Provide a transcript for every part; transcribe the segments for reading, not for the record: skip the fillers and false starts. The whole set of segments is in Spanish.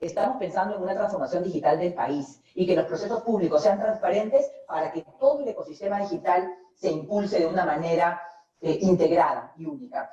estamos pensando en una transformación digital del país y que los procesos públicos sean transparentes para que todo el ecosistema digital se impulse de una manera integrada y única.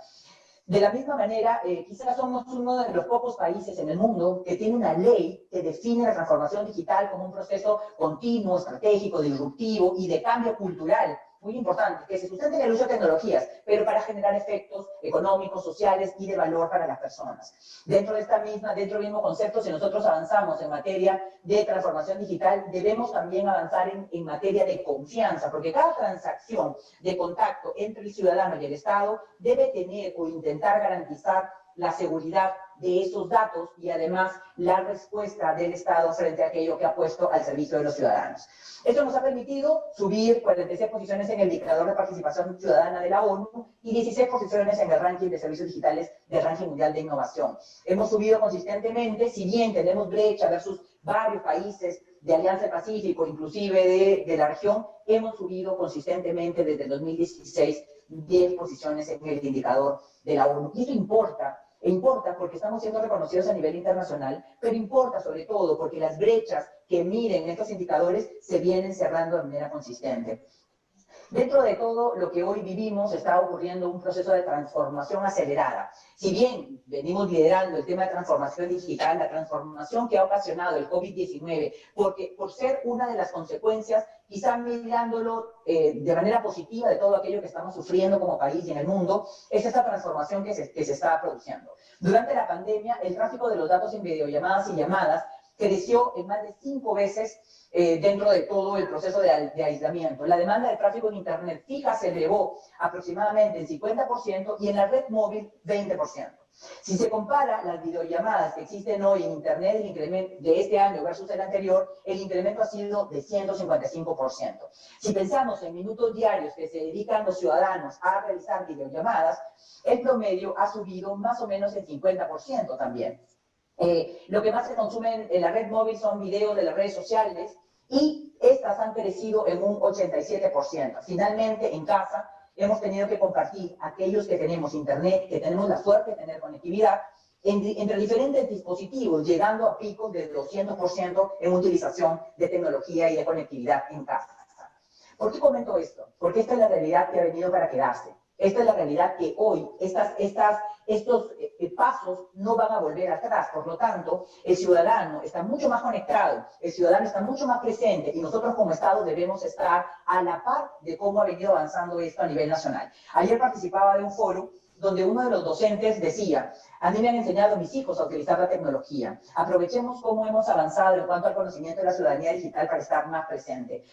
De la misma manera, quizás somos uno de los pocos países en el mundo que tiene una ley que define la transformación digital como un proceso continuo, estratégico, disruptivo y de cambio cultural, muy importante, que se sustente en el uso de tecnologías, pero para generar efectos económicos, sociales y de valor para las personas. Dentro del mismo concepto, si nosotros avanzamos en materia de transformación digital, debemos también avanzar en materia de confianza, porque cada transacción de contacto entre el ciudadano y el Estado debe tener o intentar garantizar la seguridad de esos datos y además la respuesta del Estado frente a aquello que ha puesto al servicio de los ciudadanos. Esto nos ha permitido subir 46 posiciones en el indicador de participación ciudadana de la ONU y 16 posiciones en el ranking de servicios digitales del ranking mundial de innovación. Hemos subido consistentemente, si bien tenemos brecha versus varios países de Alianza del Pacífico, inclusive de la región, hemos subido consistentemente desde el 2016 10 posiciones en el indicador de la ONU. Y eso importa. E importa porque estamos siendo reconocidos a nivel internacional, pero importa sobre todo porque las brechas que miden estos indicadores se vienen cerrando de manera consistente. Dentro de todo lo que hoy vivimos está ocurriendo un proceso de transformación acelerada. Si bien venimos liderando el tema de transformación digital, la transformación que ha ocasionado el COVID-19, porque por ser una de las consecuencias, quizá mirándolo de manera positiva de todo aquello que estamos sufriendo como país y en el mundo, es esta transformación que se está produciendo. Durante la pandemia, el tráfico de los datos en videollamadas y llamadas creció en más de 5 veces dentro de todo el proceso de aislamiento. La demanda de tráfico en Internet fija se elevó aproximadamente en 50% y en la red móvil 20%. Si se compara las videollamadas que existen hoy en Internet, el incremento de este año versus el anterior, el incremento ha sido de 155%. Si pensamos en minutos diarios que se dedican los ciudadanos a realizar videollamadas, el promedio ha subido más o menos el 50% también. Lo que más se consume en la red móvil son videos de las redes sociales y estas han crecido en un 87%. Finalmente, en casa, hemos tenido que compartir aquellos que tenemos internet, que tenemos la suerte de tener conectividad, entre diferentes dispositivos, llegando a picos de 200% en utilización de tecnología y de conectividad en casa. ¿Por qué comento esto? Porque esta es la realidad que ha venido para quedarse. Esta es la realidad que hoy estos pasos no van a volver atrás. Por lo tanto, el ciudadano está mucho más conectado, el ciudadano está mucho más presente y nosotros como Estado debemos estar a la par de cómo ha venido avanzando esto a nivel nacional. Ayer participaba de un foro donde uno de los docentes decía: a mí me han enseñado mis hijos a utilizar la tecnología. Aprovechemos cómo hemos avanzado en cuanto al conocimiento de la ciudadanía digital para estar más presente.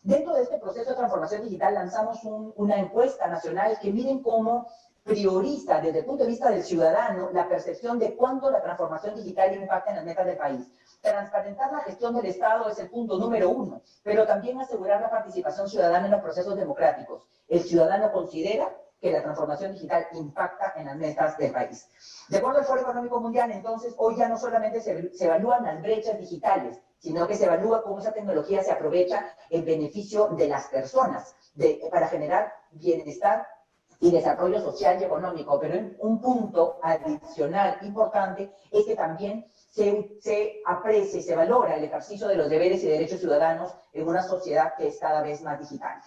Dentro de este proceso de transformación digital lanzamos una encuesta nacional que miren cómo prioriza desde el punto de vista del ciudadano la percepción de cuánto la transformación digital impacta en las metas del país. Transparentar la gestión del Estado es el punto número 1, pero también asegurar la participación ciudadana en los procesos democráticos. El ciudadano considera que la transformación digital impacta en las metas del país. De acuerdo al Foro Económico Mundial, entonces, hoy ya no solamente se evalúan las brechas digitales, sino que se evalúa cómo esa tecnología se aprovecha en beneficio de las personas, para generar bienestar y desarrollo social y económico. Pero un punto adicional importante es que también se aprecia y se valora el ejercicio de los deberes y derechos ciudadanos en una sociedad que es cada vez más digital.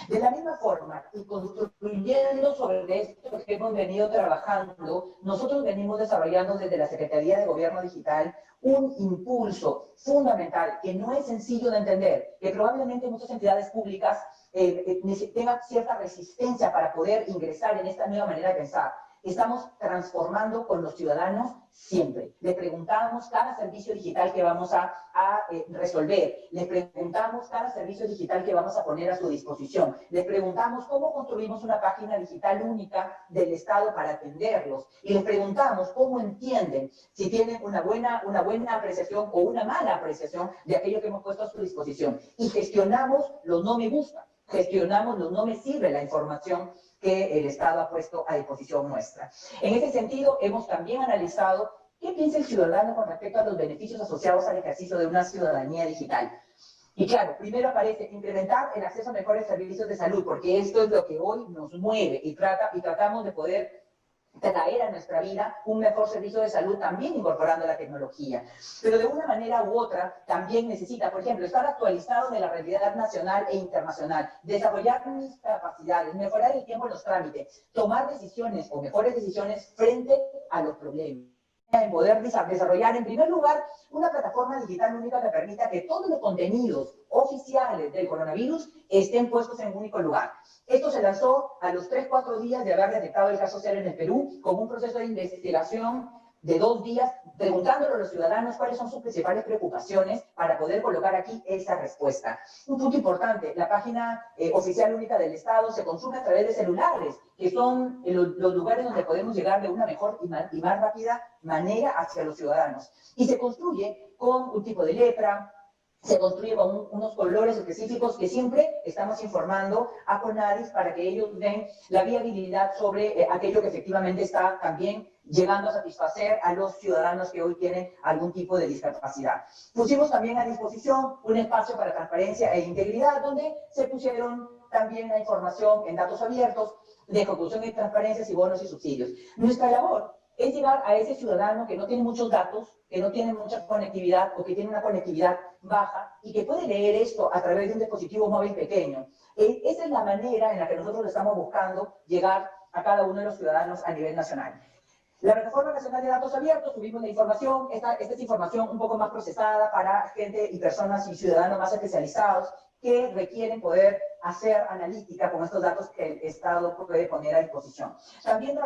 De la misma forma, y construyendo sobre esto que hemos venido trabajando, nosotros venimos desarrollando desde la Secretaría de Gobierno Digital un impulso fundamental que no es sencillo de entender, que probablemente muchas entidades públicas tengan cierta resistencia para poder ingresar en esta nueva manera de pensar. Estamos transformando con los ciudadanos siempre. Les preguntamos cada servicio digital que vamos a resolver. Les preguntamos cada servicio digital que vamos a poner a su disposición. Les preguntamos cómo construimos una página digital única del Estado para atenderlos. Y les preguntamos cómo entienden si tienen una buena apreciación o una mala apreciación de aquello que hemos puesto a su disposición. Y gestionamos los no me gusta. Gestionamos los no me sirve la información que el Estado ha puesto a disposición nuestra. En ese sentido, hemos también analizado qué piensa el ciudadano con respecto a los beneficios asociados al ejercicio de una ciudadanía digital. Y claro, primero aparece incrementar el acceso a mejores servicios de salud, porque esto es lo que hoy nos mueve y tratamos de poder traer a nuestra vida un mejor servicio de salud también incorporando la tecnología. Pero de una manera u otra también necesita, por ejemplo, estar actualizado de la realidad nacional e internacional, desarrollar mis capacidades, mejorar el tiempo en los trámites, tomar decisiones o mejores decisiones frente a los problemas. En poder desarrollar, en primer lugar, una plataforma digital única que permita que todos los contenidos oficiales del coronavirus estén puestos en un único lugar. Esto se lanzó a los 3-4 días de haber detectado el caso cero en el Perú, con un proceso de investigación de 2 días, preguntándole a los ciudadanos cuáles son sus principales preocupaciones para poder colocar aquí esa respuesta. Un punto importante, la página oficial única del Estado se consume a través de celulares, que son los lugares donde podemos llegar de una mejor y más rápida manera hacia los ciudadanos. Y se construye con un tipo de letra, se construye con unos colores específicos que siempre estamos informando a CONADIS para que ellos den la viabilidad sobre aquello que efectivamente está también llegando a satisfacer a los ciudadanos que hoy tienen algún tipo de discapacidad. Pusimos también a disposición un espacio para transparencia e integridad, donde se pusieron también la información en datos abiertos de ejecución y transparencias y bonos y subsidios. Nuestra labor es llegar a ese ciudadano que no tiene muchos datos, que no tiene mucha conectividad o que tiene una conectividad baja y que puede leer esto a través de un dispositivo móvil pequeño. Esa es la manera en la que nosotros estamos buscando llegar a cada uno de los ciudadanos a nivel nacional. La Plataforma Nacional de Datos Abiertos, subimos la información, esta es información un poco más procesada para gente y personas y ciudadanos más especializados que requieren poder hacer analítica con estos datos que el Estado puede poner a disposición. También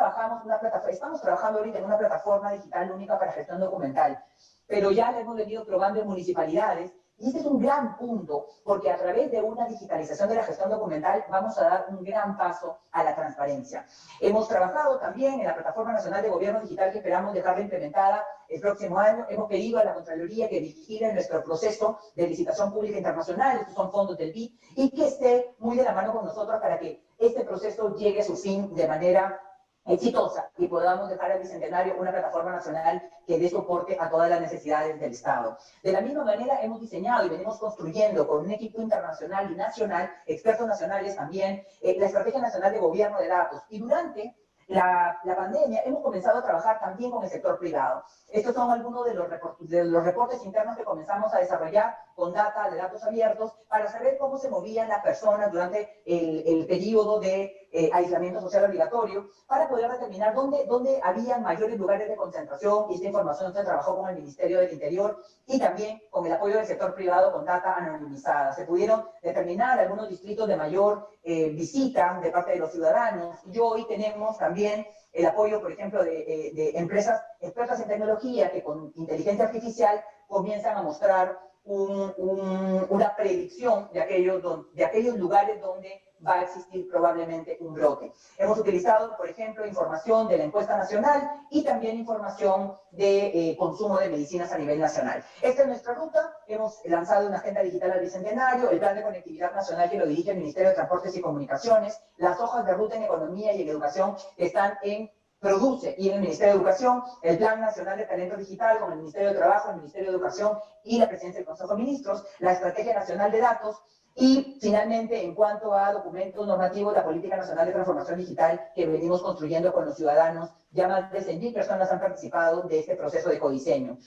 estamos trabajando ahorita en una plataforma digital única para gestión documental, pero ya la hemos venido probando en municipalidades. Y este es un gran punto, porque a través de una digitalización de la gestión documental vamos a dar un gran paso a la transparencia. Hemos trabajado también en la Plataforma Nacional de Gobierno Digital que esperamos dejarla implementada el próximo año. Hemos pedido a la Contraloría que vigile nuestro proceso de licitación pública internacional, estos son fondos del BID, y que esté muy de la mano con nosotros para que este proceso llegue a su fin de manera exitosa y podamos dejar al Bicentenario una plataforma nacional que dé soporte a todas las necesidades del Estado. De la misma manera hemos diseñado y venimos construyendo con un equipo internacional y nacional, expertos nacionales también, la Estrategia Nacional de Gobierno de Datos. Y durante la pandemia hemos comenzado a trabajar también con el sector privado. Estos son algunos de los reportes internos que comenzamos a desarrollar con data de datos abiertos para saber cómo se movían las personas durante el periodo de aislamiento social obligatorio, para poder determinar dónde había mayores lugares de concentración, y esta información se trabajó con el Ministerio del Interior y también con el apoyo del sector privado con data anonimizada. Se pudieron determinar algunos distritos de mayor visita de parte de los ciudadanos, y hoy tenemos también el apoyo, por ejemplo, de empresas expertas en tecnología que con inteligencia artificial comienzan a mostrar una predicción de aquellos lugares donde va a existir probablemente un brote. Hemos utilizado, por ejemplo, información de la encuesta nacional y también información de consumo de medicinas a nivel nacional. Esta es nuestra ruta. Hemos lanzado una agenda digital al Bicentenario, el plan de conectividad nacional que lo dirige el Ministerio de Transportes y Comunicaciones, las hojas de ruta en economía y en educación están en Produce y en el Ministerio de Educación, el Plan Nacional de Talento Digital con el Ministerio de Trabajo, el Ministerio de Educación y la Presidencia del Consejo de Ministros, la Estrategia Nacional de Datos y, finalmente, en cuanto a documentos normativos, la Política Nacional de Transformación Digital que venimos construyendo con los ciudadanos. Ya más de 100.000 personas han participado de este proceso de codiseño.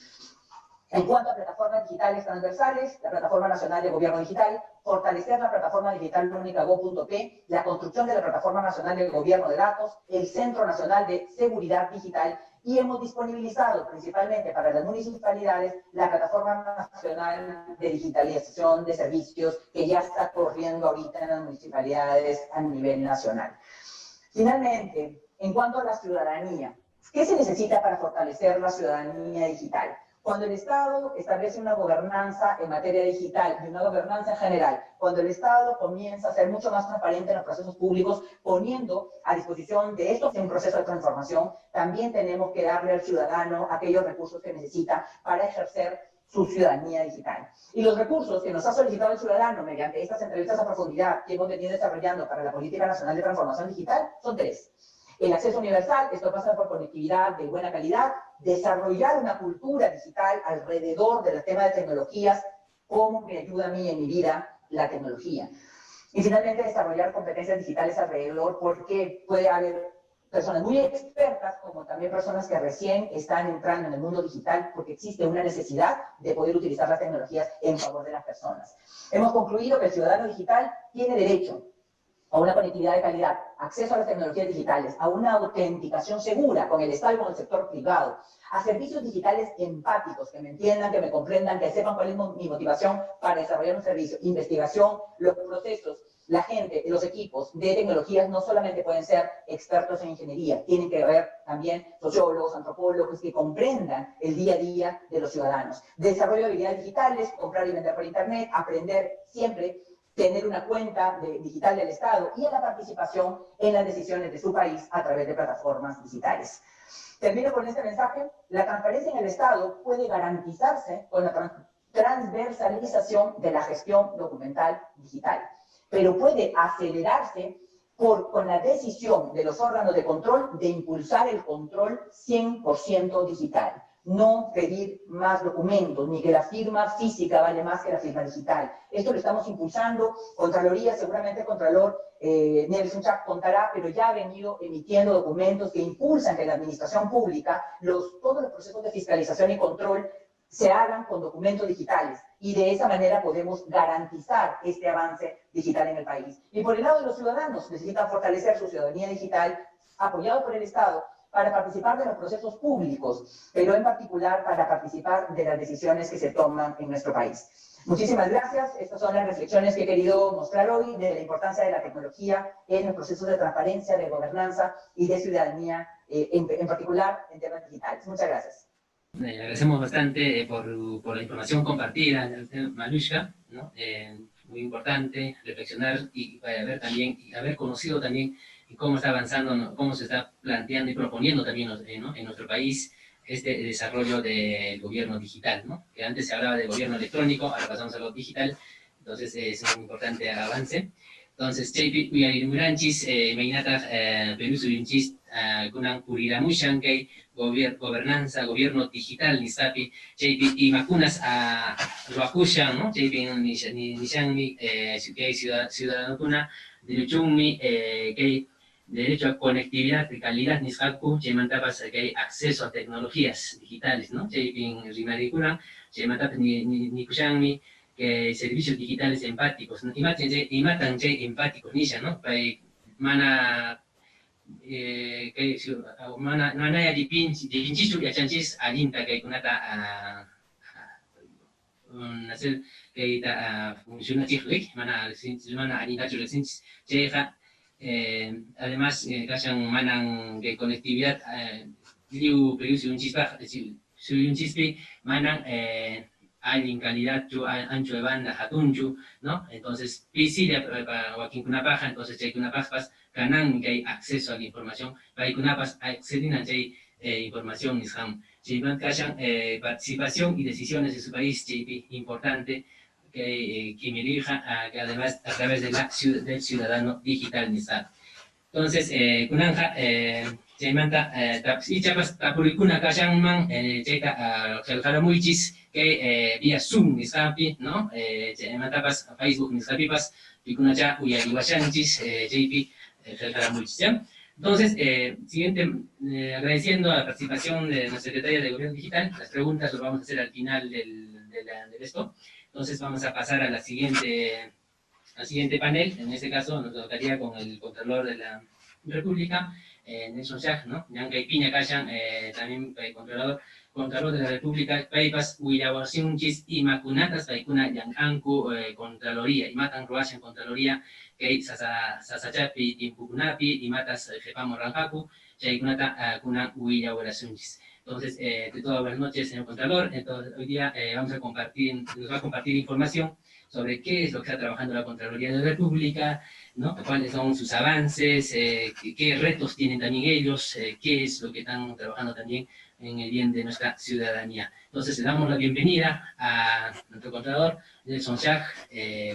En cuanto a plataformas digitales transversales, la Plataforma Nacional de Gobierno Digital, fortalecer la plataforma digital única go.p, la construcción de la Plataforma Nacional de Gobierno de Datos, el Centro Nacional de Seguridad Digital, y hemos disponibilizado principalmente para las municipalidades la Plataforma Nacional de Digitalización de Servicios que ya está corriendo ahorita en las municipalidades a nivel nacional. Finalmente, en cuanto a la ciudadanía, ¿qué se necesita para fortalecer la ciudadanía digital? Cuando el Estado establece una gobernanza en materia digital y una gobernanza en general, cuando el Estado comienza a ser mucho más transparente en los procesos públicos, poniendo a disposición de estos en un proceso de transformación, también tenemos que darle al ciudadano aquellos recursos que necesita para ejercer su ciudadanía digital. Y los recursos que nos ha solicitado el ciudadano mediante estas entrevistas a profundidad que hemos venido desarrollando para la Política Nacional de Transformación Digital son 3. El acceso universal, esto pasa por conectividad de buena calidad, desarrollar una cultura digital alrededor del tema de tecnologías, cómo me ayuda a mí en mi vida la tecnología. Y finalmente desarrollar competencias digitales alrededor, porque puede haber personas muy expertas como también personas que recién están entrando en el mundo digital porque existe una necesidad de poder utilizar las tecnologías en favor de las personas. Hemos concluido que el ciudadano digital tiene derecho a una conectividad de calidad, acceso a las tecnologías digitales, a una autenticación segura con el Estado y con el sector privado, a servicios digitales empáticos, que me entiendan, que me comprendan, que sepan cuál es mi motivación para desarrollar un servicio, investigación, los procesos, la gente, los equipos de tecnologías no solamente pueden ser expertos en ingeniería, tienen que haber también sociólogos, antropólogos que comprendan el día a día de los ciudadanos. Desarrollo de habilidades digitales, comprar y vender por internet, aprender siempre, tener una cuenta digital del Estado y en la participación en las decisiones de su país a través de plataformas digitales. Termino con este mensaje. La transparencia en el Estado puede garantizarse con la transversalización de la gestión documental digital, pero puede acelerarse con la decisión de los órganos de control de impulsar el control 100% digital. No pedir más documentos, ni que la firma física vale más que la firma digital. Esto lo estamos impulsando. Contraloría, seguramente el Contralor Nelson Chak contará, pero ya ha venido emitiendo documentos que impulsan que la administración pública, todos los procesos de fiscalización y control se hagan con documentos digitales y de esa manera podemos garantizar este avance digital en el país. Y por el lado de los ciudadanos, necesitan fortalecer su ciudadanía digital apoyado por el Estado para participar de los procesos públicos, pero en particular para participar de las decisiones que se toman en nuestro país. Muchísimas gracias. Estas son las reflexiones que he querido mostrar hoy de la importancia de la tecnología en los procesos de transparencia, de gobernanza y de ciudadanía, en particular en temas digitales. Muchas gracias. Le agradecemos bastante por la información compartida, Malushka, ¿no? Muy importante reflexionar y haber conocido también cómo está avanzando, ¿no? Cómo se está planteando y proponiendo también, ¿no? En nuestro país este desarrollo del gobierno digital, ¿no? Que antes se hablaba de gobierno electrónico, ahora pasamos a lo digital, entonces es un importante avance. Entonces, JP, Uyarimuranchis, Mainata, Perú Subinchis, Kunan Puriramushan, que gobernanza, gobierno digital, Nisapi, JP, y Macunas a Ruakushan, ¿no? JP, Nishanmi, Ciudadano Kuna, Derechumi, que derecho a conectividad de calidad, Nishaku, Jemantapas, que hay acceso a tecnologías digitales, ¿no? JP, Rimarikuna, Jemantapas, Nikushanmi, que servicios digitales empáticos, ¿no? Imatan empáticos, nisha, ¿no? Para mana que mana no hay dipinchichu y achanchis alinta que kunata hacer que funciona chiflik, mana alinta chulexins cheja, además kayan manan de conectividad liu periusi un chispi manan hay en calidad ancho de banda hatunchu, ¿no? Entonces, pisilla para Huaquincunapaja, entonces Chaycunapajas, Canan, que hay acceso a la información, Paicunapas, acceden a información, Nisham. Chayman Kashan, participación y decisiones de su país, JP, importante, que me dirija, que además a través del ciudadano digital, Nisham. Entonces, Kunanja, Chaymanta, Ichapas, Tapuricuna, Kashanman, Chayka, Jaljaramuichis, que vía Zoom, Nishapi, ¿no? Chaymatapas, Facebook, Nishapipas, Picunacha, Uyarihuachanchis, JP, Jaljaramuichis, ¿ya? Entonces, siguiente, agradeciendo a la participación de nuestra secretaria de Gobierno Digital, las preguntas las vamos a hacer al final de esto. Entonces, vamos a pasar a al siguiente panel. En este caso, nos tocaría con el Contralor de la República, Nelson Chak, ¿no? Yankay Piña Kashan, también Contralor de la República, Paipas, Huirahuasunchis y Macunatas, Paikuna, Yankanku, Contraloría, y Matan Roashan, Contraloría, que Sasachapi, Timpukunapi, y Matas, Jepamo Ranjaku, Chaikunata, Kunan, Huirahuasunchis. Entonces, de todas buenas noches, señor Contralor. Entonces, hoy día nos va a compartir información sobre qué es lo que está trabajando la Contraloría de la República, ¿no? Cuáles son sus avances, qué retos tienen también ellos, qué es lo que están trabajando también en el bien de nuestra ciudadanía. Entonces, le damos la bienvenida a nuestro Contralor, Nelson Chak,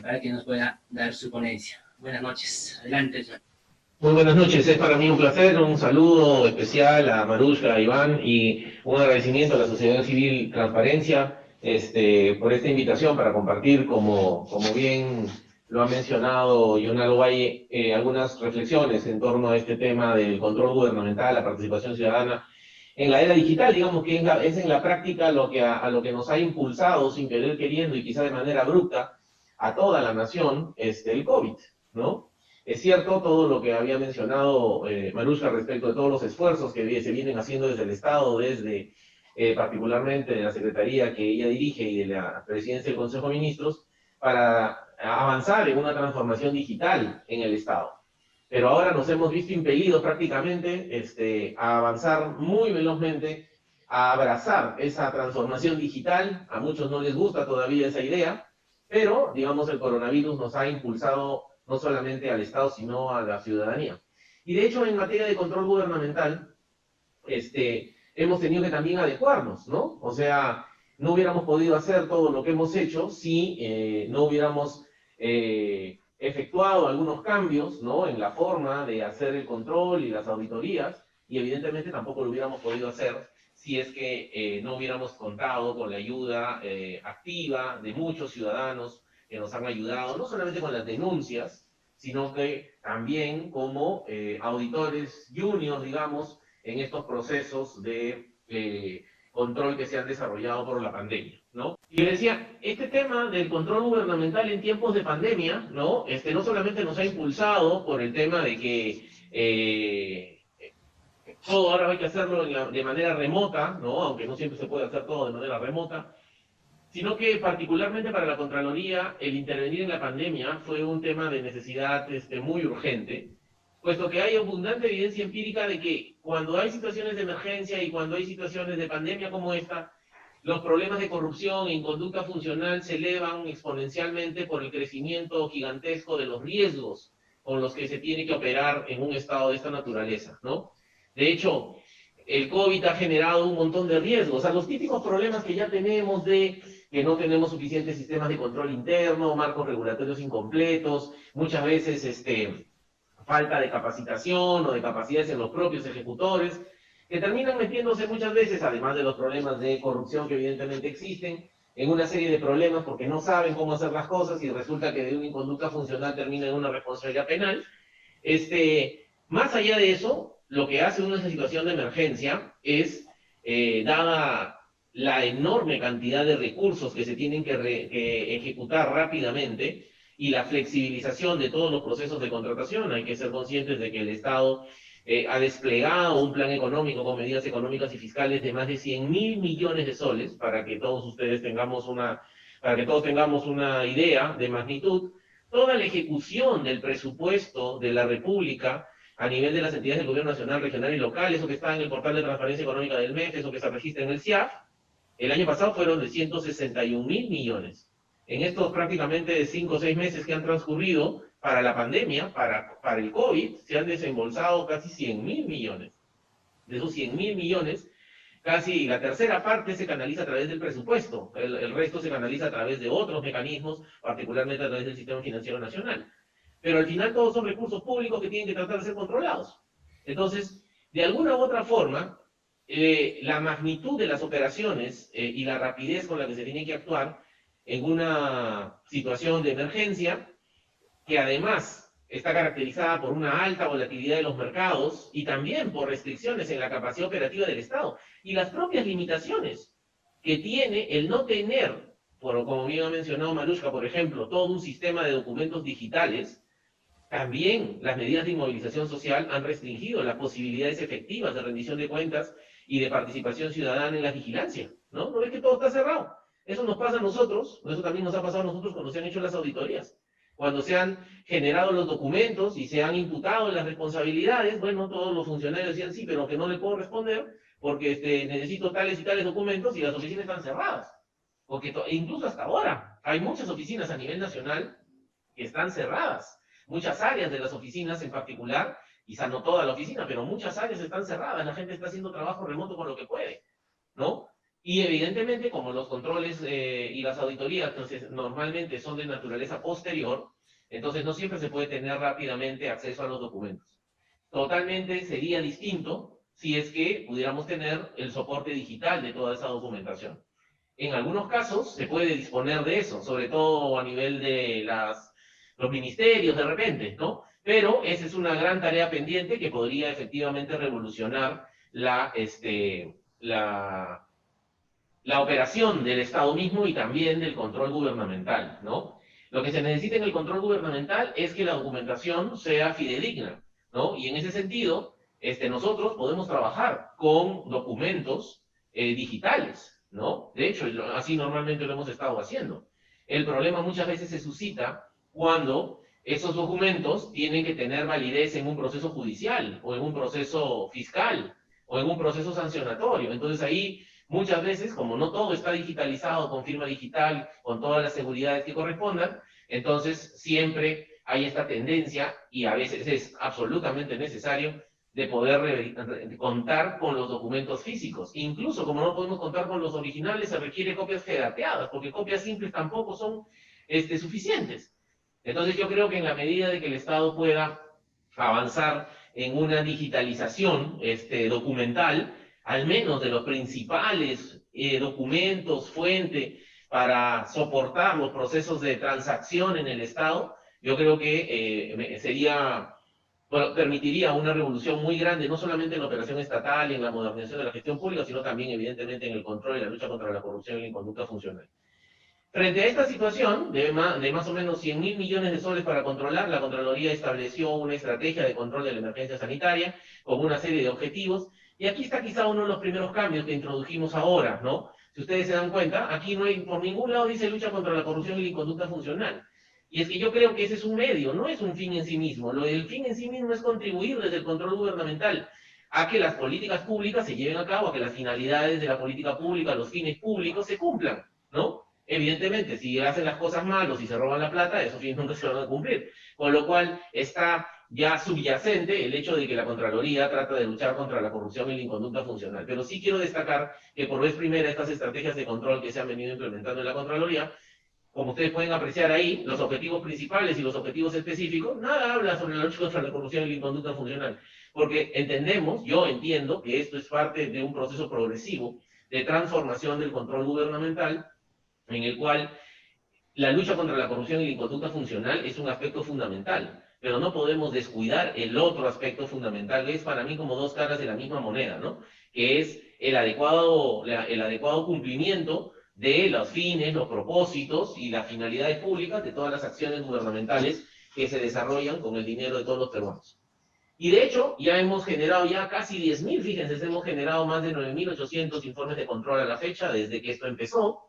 para que nos pueda dar su ponencia. Buenas noches. Adelante, señor. Muy buenas noches, es para mí un placer, un saludo especial a Marushka, a Iván y un agradecimiento a la Sociedad Civil Transparencia por esta invitación para compartir, como bien lo ha mencionado Yonalo Valle, algunas reflexiones en torno a este tema del control gubernamental, la participación ciudadana en la era digital, digamos que es en la práctica a lo que nos ha impulsado sin querer queriendo y quizá de manera abrupta a toda la nación el COVID, ¿no? Es cierto todo lo que había mencionado Marushka respecto de todos los esfuerzos que se vienen haciendo desde el Estado, desde particularmente de la Secretaría que ella dirige y de la Presidencia del Consejo de Ministros, para avanzar en una transformación digital en el Estado. Pero ahora nos hemos visto impelidos prácticamente a avanzar muy velozmente, a abrazar esa transformación digital. A muchos no les gusta todavía esa idea, pero, digamos, el coronavirus nos ha impulsado no solamente al Estado, sino a la ciudadanía. Y de hecho, en materia de control gubernamental, hemos tenido que también adecuarnos, ¿no? O sea, no hubiéramos podido hacer todo lo que hemos hecho si no hubiéramos efectuado algunos cambios, ¿no? En la forma de hacer el control y las auditorías, y evidentemente tampoco lo hubiéramos podido hacer si es que no hubiéramos contado con la ayuda activa de muchos ciudadanos que nos han ayudado, no solamente con las denuncias, sino que también como auditores juniors, digamos, en estos procesos de control que se han desarrollado por la pandemia, ¿no? Y le decía, este tema del control gubernamental en tiempos de pandemia, ¿no? No solamente nos ha impulsado por el tema de que todo ahora hay que hacerlo de manera remota, ¿no? Aunque no siempre se puede hacer todo de manera remota, sino que particularmente para la Contraloría, el intervenir en la pandemia fue un tema de necesidad muy urgente, puesto que hay abundante evidencia empírica de que cuando hay situaciones de emergencia y cuando hay situaciones de pandemia como esta, los problemas de corrupción e inconducta funcional se elevan exponencialmente por el crecimiento gigantesco de los riesgos con los que se tiene que operar en un estado de esta naturaleza, ¿no? De hecho, el COVID ha generado un montón de riesgos, o sea, los típicos problemas que ya tenemos de que no tenemos suficientes sistemas de control interno, marcos regulatorios incompletos, muchas veces falta de capacitación o de capacidades en los propios ejecutores, que terminan metiéndose muchas veces, además de los problemas de corrupción que evidentemente existen, en una serie de problemas porque no saben cómo hacer las cosas y resulta que de una inconducta funcional termina en una responsabilidad penal. Más allá de eso, lo que hace una situación de emergencia es, dada la enorme cantidad de recursos que se tienen que ejecutar rápidamente y la flexibilización de todos los procesos de contratación, hay que ser conscientes de que el Estado ha desplegado un plan económico con medidas económicas y fiscales de más de 100.000 millones de soles, para que todos tengamos una idea de magnitud. Toda la ejecución del presupuesto de la República a nivel de las entidades del gobierno nacional, regional y local, eso que está en el portal de transparencia económica del MEF, eso que se registra en el CIAF, el año pasado fueron de 161.000 millones. En estos prácticamente 5 o 6 meses que han transcurrido para la pandemia, para el COVID, se han desembolsado casi 100.000 millones. De esos 100.000 millones, casi la tercera parte se canaliza a través del presupuesto, el resto se canaliza a través de otros mecanismos, particularmente a través del Sistema Financiero Nacional. Pero al final todos son recursos públicos que tienen que tratar de ser controlados. Entonces, de alguna u otra forma, la magnitud de las operaciones y la rapidez con la que se tiene que actuar en una situación de emergencia, que además está caracterizada por una alta volatilidad de los mercados y también por restricciones en la capacidad operativa del Estado y las propias limitaciones que tiene el no tener, como bien ha mencionado Marushka, por ejemplo, todo un sistema de documentos digitales. También las medidas de inmovilización social han restringido las posibilidades efectivas de rendición de cuentas y de participación ciudadana en la vigilancia, ¿no? ¿No ves que todo está cerrado? Eso nos pasa a nosotros, eso también nos ha pasado a nosotros cuando se han hecho las auditorías. Cuando se han generado los documentos y se han imputado las responsabilidades, bueno, todos los funcionarios decían sí, pero que no le puedo responder porque necesito tales y tales documentos y las oficinas están cerradas. Porque incluso hasta ahora hay muchas oficinas a nivel nacional que están cerradas. Muchas áreas de las oficinas en particular, quizá no toda la oficina, pero muchas áreas están cerradas, la gente está haciendo trabajo remoto con lo que puede, ¿no? Y evidentemente, como los controles y las auditorías entonces, normalmente son de naturaleza posterior, entonces no siempre se puede tener rápidamente acceso a los documentos. Totalmente sería distinto si es que pudiéramos tener el soporte digital de toda esa documentación. En algunos casos se puede disponer de eso, sobre todo a nivel de los ministerios de repente, ¿no? Pero esa es una gran tarea pendiente que podría efectivamente revolucionar la operación del Estado mismo y también del control gubernamental, ¿no? Lo que se necesita en el control gubernamental es que la documentación sea fidedigna, ¿no? Y en ese sentido, nosotros podemos trabajar con documentos digitales, ¿no? De hecho, así normalmente lo hemos estado haciendo. El problema muchas veces se suscita cuando esos documentos tienen que tener validez en un proceso judicial, o en un proceso fiscal, o en un proceso sancionatorio. Entonces ahí, muchas veces, como no todo está digitalizado con firma digital, con todas las seguridades que correspondan, entonces siempre hay esta tendencia, y a veces es absolutamente necesario, de poder contar con los documentos físicos. Incluso como no podemos contar con los originales, se requiere copias federateadas, porque copias simples tampoco son suficientes. Entonces yo creo que en la medida de que el Estado pueda avanzar en una digitalización documental, al menos de los principales documentos, fuente, para soportar los procesos de transacción en el Estado, yo creo que permitiría una revolución muy grande, no solamente en la operación estatal y en la modernización de la gestión pública, sino también, evidentemente, en el control y la lucha contra la corrupción y la inconducta funcional. Frente a esta situación, de más o menos 100.000 millones de soles para controlar, la Contraloría estableció una estrategia de control de la emergencia sanitaria con una serie de objetivos, y aquí está quizá uno de los primeros cambios que introdujimos ahora, ¿no? Si ustedes se dan cuenta, aquí no hay, por ningún lado dice lucha contra la corrupción y la inconducta funcional. Y es que yo creo que ese es un medio, no es un fin en sí mismo. El fin en sí mismo es contribuir desde el control gubernamental a que las políticas públicas se lleven a cabo, a que las finalidades de la política pública, los fines públicos se cumplan, ¿no? Evidentemente, si hacen las cosas mal o si se roban la plata, esos fines nunca se van a cumplir. Con lo cual está ya subyacente el hecho de que la Contraloría trata de luchar contra la corrupción y la inconducta funcional. Pero sí quiero destacar que por vez primera estas estrategias de control que se han venido implementando en la Contraloría, como ustedes pueden apreciar ahí, los objetivos principales y los objetivos específicos, nada habla sobre la lucha contra la corrupción y la inconducta funcional. Porque entendemos, yo entiendo, que esto es parte de un proceso progresivo de transformación del control gubernamental, en el cual la lucha contra la corrupción y la inconducta funcional es un aspecto fundamental, pero no podemos descuidar el otro aspecto fundamental, que es para mí como dos caras de la misma moneda, ¿no? Que es el adecuado cumplimiento de los fines, los propósitos y las finalidades públicas de todas las acciones gubernamentales que se desarrollan con el dinero de todos los peruanos. Y de hecho, ya hemos generado ya casi 10.000, fíjense, hemos generado más de 9.800 informes de control a la fecha desde que esto empezó.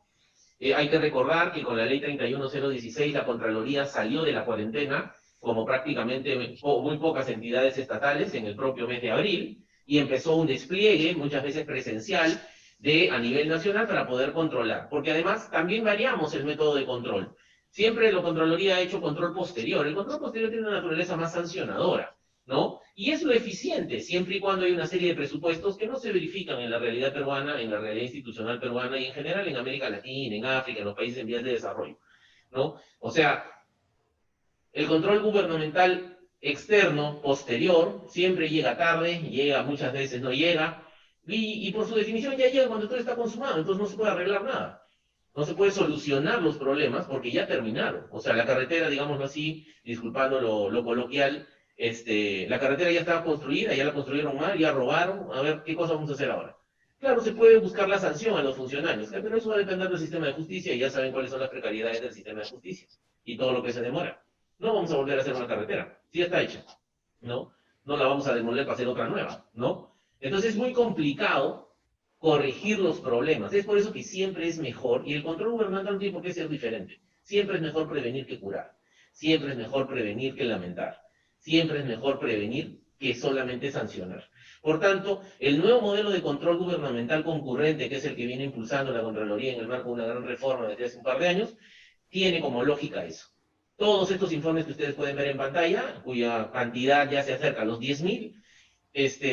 Hay que recordar que con la ley 31016 la Contraloría salió de la cuarentena, como prácticamente muy pocas entidades estatales, en el propio mes de abril, y empezó un despliegue, muchas veces presencial, a nivel nacional para poder controlar. Porque además también variamos el método de control. Siempre la Contraloría ha hecho control posterior. El control posterior tiene una naturaleza más sancionadora, ¿no? Y es lo eficiente, siempre y cuando hay una serie de presupuestos que no se verifican en la realidad peruana, en la realidad institucional peruana y en general en América Latina, en África, en los países en vías de desarrollo, ¿no? O sea, el control gubernamental externo, posterior, siempre llega tarde, llega muchas veces, no llega, y por su definición ya llega cuando todo está consumado, entonces no se puede arreglar nada. No se puede solucionar los problemas porque ya terminaron. O sea, la carretera, digámoslo así, disculpando lo coloquial, la carretera ya estaba construida, ya la construyeron mal, ya robaron, a ver qué cosa vamos a hacer ahora. Claro, se puede buscar la sanción a los funcionarios, pero eso va a depender del sistema de justicia y ya saben cuáles son las precariedades del sistema de justicia y todo lo que se demora. No vamos a volver a hacer una carretera, sí está hecha, ¿no? No la vamos a demoler para hacer otra nueva, ¿no? Entonces es muy complicado corregir los problemas. Es por eso que siempre es mejor, y el control gubernamental no tiene por qué ser diferente. Siempre es mejor prevenir que curar. Siempre es mejor prevenir que lamentar. Siempre es mejor prevenir que solamente sancionar. Por tanto, el nuevo modelo de control gubernamental concurrente, que es el que viene impulsando la Contraloría en el marco de una gran reforma desde hace un par de años, tiene como lógica eso. Todos estos informes que ustedes pueden ver en pantalla, cuya cantidad ya se acerca a los 10.000,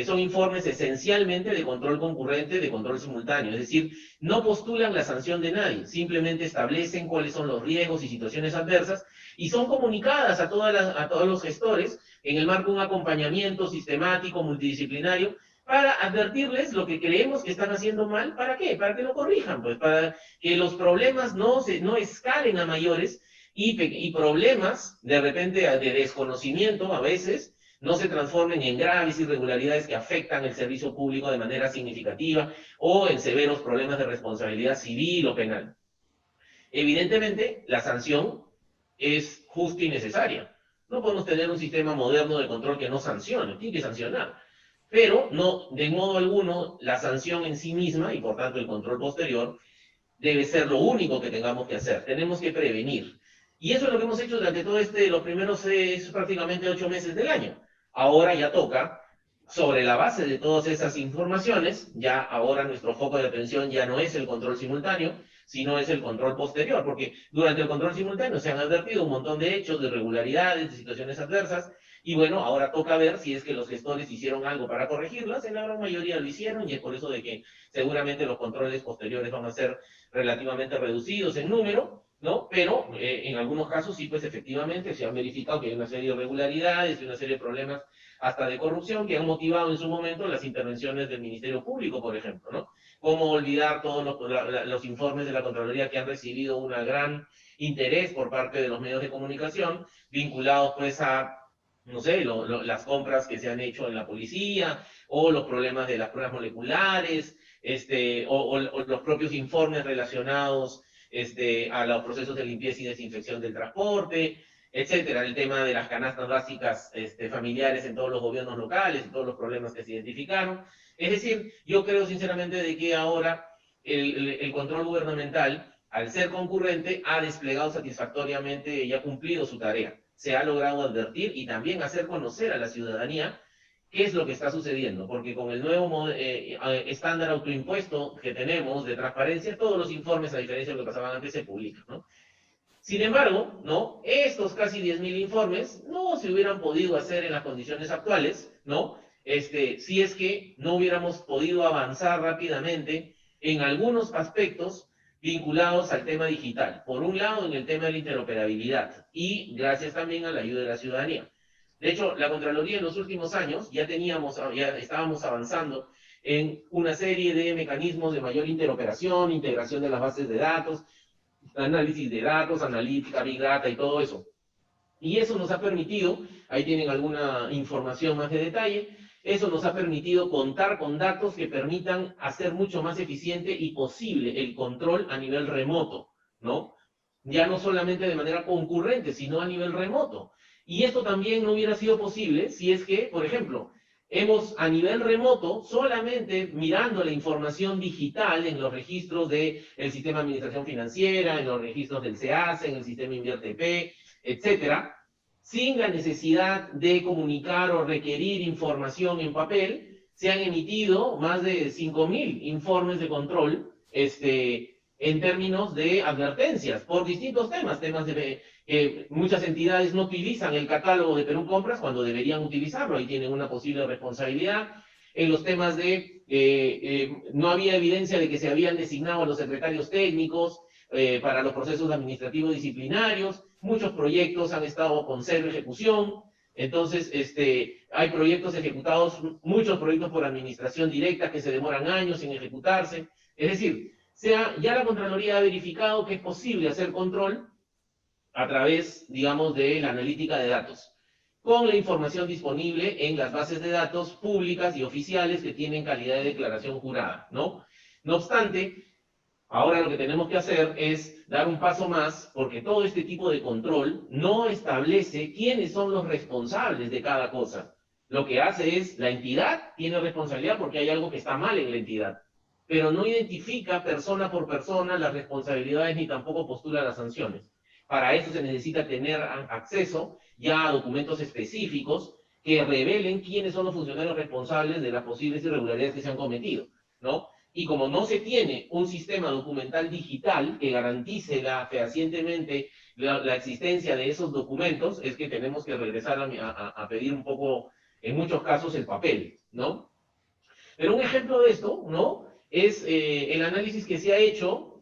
son informes esencialmente de control concurrente, de control simultáneo, es decir, no postulan la sanción de nadie, simplemente establecen cuáles son los riesgos y situaciones adversas y son comunicadas a todos los gestores en el marco de un acompañamiento sistemático, multidisciplinario, para advertirles lo que creemos que están haciendo mal. ¿Para qué? Para que lo corrijan, pues, para que los problemas no escalen a mayores y problemas, de repente, de desconocimiento a veces, no se transformen en graves irregularidades que afectan el servicio público de manera significativa o en severos problemas de responsabilidad civil o penal. Evidentemente, la sanción es justa y necesaria. No podemos tener un sistema moderno de control que no sancione, tiene que sancionar. Pero no, de modo alguno, la sanción en sí misma, y por tanto el control posterior, debe ser lo único que tengamos que hacer. Tenemos que prevenir. Y eso es lo que hemos hecho durante todo los primeros prácticamente 8 meses del año. Ahora ya toca, sobre la base de todas esas informaciones, ya ahora nuestro foco de atención ya no es el control simultáneo, sino es el control posterior, porque durante el control simultáneo se han advertido un montón de hechos, de irregularidades, de situaciones adversas, y bueno, ahora toca ver si es que los gestores hicieron algo para corregirlas. En la gran mayoría lo hicieron, y es por eso de que seguramente los controles posteriores van a ser relativamente reducidos en número, ¿no? Pero en algunos casos sí, pues efectivamente se han verificado que hay una serie de irregularidades y una serie de problemas hasta de corrupción que han motivado en su momento las intervenciones del Ministerio Público, por ejemplo, ¿no? Cómo olvidar todos los informes de la Contraloría que han recibido un gran interés por parte de los medios de comunicación, vinculados pues a, no sé, las compras que se han hecho en la policía, o los problemas de las pruebas moleculares, o los propios informes relacionados a los procesos de limpieza y desinfección del transporte, etcétera, el tema de las canastas básicas familiares en todos los gobiernos locales y todos los problemas que se identificaron. Es decir, yo creo sinceramente de que ahora el control gubernamental, al ser concurrente, ha desplegado satisfactoriamente y ha cumplido su tarea. Se ha logrado advertir y también hacer conocer a la ciudadanía qué es lo que está sucediendo, porque con el nuevo estándar autoimpuesto que tenemos de transparencia, todos los informes, a diferencia de lo que pasaban antes, se publican, ¿no? Sin embargo, ¿no? Estos casi 10.000 informes no se hubieran podido hacer en las condiciones actuales, ¿no? Si es que no hubiéramos podido avanzar rápidamente en algunos aspectos vinculados al tema digital. Por un lado, en el tema de la interoperabilidad y gracias también a la ayuda de la ciudadanía. De hecho, la Contraloría en los últimos años ya estábamos avanzando en una serie de mecanismos de mayor interoperación, integración de las bases de datos, análisis de datos, analítica, Big Data y todo eso. Y eso nos ha permitido, ahí tienen alguna información más de detalle, eso nos ha permitido contar con datos que permitan hacer mucho más eficiente y posible el control a nivel remoto, ¿no? Ya no solamente de manera concurrente, sino a nivel remoto. Y esto también no hubiera sido posible si es que, por ejemplo, hemos a nivel remoto, solamente mirando la información digital en los registros del Sistema de Administración Financiera, en los registros del SEACE, en el Sistema InvierteP, etcétera, sin la necesidad de comunicar o requerir información en papel, se han emitido más de 5.000 informes de control en términos de advertencias por distintos temas de muchas entidades no utilizan el catálogo de Perú Compras cuando deberían utilizarlo, ahí tienen una posible responsabilidad. En los temas no había evidencia de que se habían designado a los secretarios técnicos para los procesos administrativos disciplinarios, muchos proyectos han estado con cero ejecución, entonces hay proyectos ejecutados, muchos proyectos por administración directa que se demoran años en ejecutarse, es decir, ya la Contraloría ha verificado que es posible hacer control a través, digamos, de la analítica de datos, con la información disponible en las bases de datos públicas y oficiales que tienen calidad de declaración jurada, ¿no? No obstante, ahora lo que tenemos que hacer es dar un paso más, porque todo este tipo de control no establece quiénes son los responsables de cada cosa. Lo que hace es, la entidad tiene responsabilidad porque hay algo que está mal en la entidad, pero no identifica persona por persona las responsabilidades ni tampoco postula las sanciones. Para eso se necesita tener acceso ya a documentos específicos que revelen quiénes son los funcionarios responsables de las posibles irregularidades que se han cometido, ¿no? Y como no se tiene un sistema documental digital que garantice fehacientemente la existencia de esos documentos, es que tenemos que regresar a pedir un poco, en muchos casos, el papel, ¿no? Pero un ejemplo de esto, ¿no? Es el análisis que se ha hecho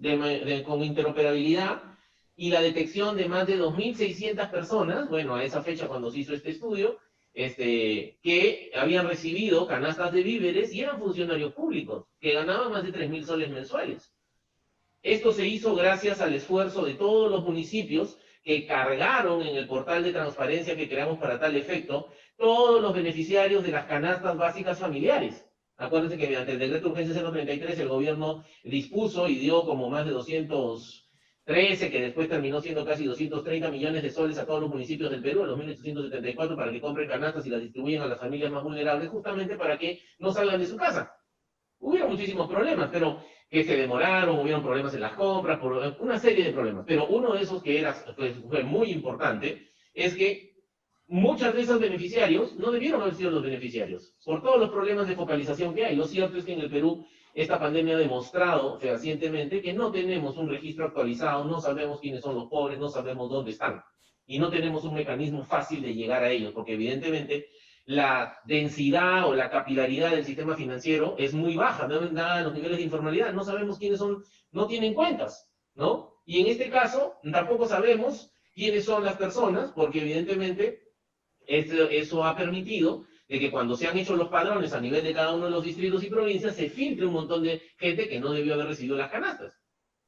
con interoperabilidad y la detección de más de 2.600 personas, bueno, a esa fecha cuando se hizo este estudio, que habían recibido canastas de víveres y eran funcionarios públicos, que ganaban más de 3.000 soles mensuales. Esto se hizo gracias al esfuerzo de todos los municipios que cargaron en el portal de transparencia que creamos para tal efecto todos los beneficiarios de las canastas básicas familiares. Acuérdense que mediante el decreto de urgencia 033 el gobierno dispuso y dio como más de 213, que después terminó siendo casi 230 millones de soles a todos los municipios del Perú, a los 1874, para que compren canastas y las distribuyan a las familias más vulnerables, justamente para que no salgan de su casa. Hubieron muchísimos problemas, pero que se demoraron, hubieron problemas en las compras, por una serie de problemas. Pero uno de esos que fue muy importante es que muchos de esos beneficiarios no debieron haber sido los beneficiarios, por todos los problemas de focalización que hay. Lo cierto es que en el Perú esta pandemia ha demostrado fehacientemente que no tenemos un registro actualizado, no sabemos quiénes son los pobres, no sabemos dónde están. Y no tenemos un mecanismo fácil de llegar a ellos, porque evidentemente la densidad o la capilaridad del sistema financiero es muy baja, dada los niveles de informalidad. No sabemos quiénes son, no tienen cuentas, ¿no? Y en este caso tampoco sabemos quiénes son las personas, porque evidentemente eso ha permitido de que cuando se han hecho los padrones a nivel de cada uno de los distritos y provincias, se filtre un montón de gente que no debió haber recibido las canastas.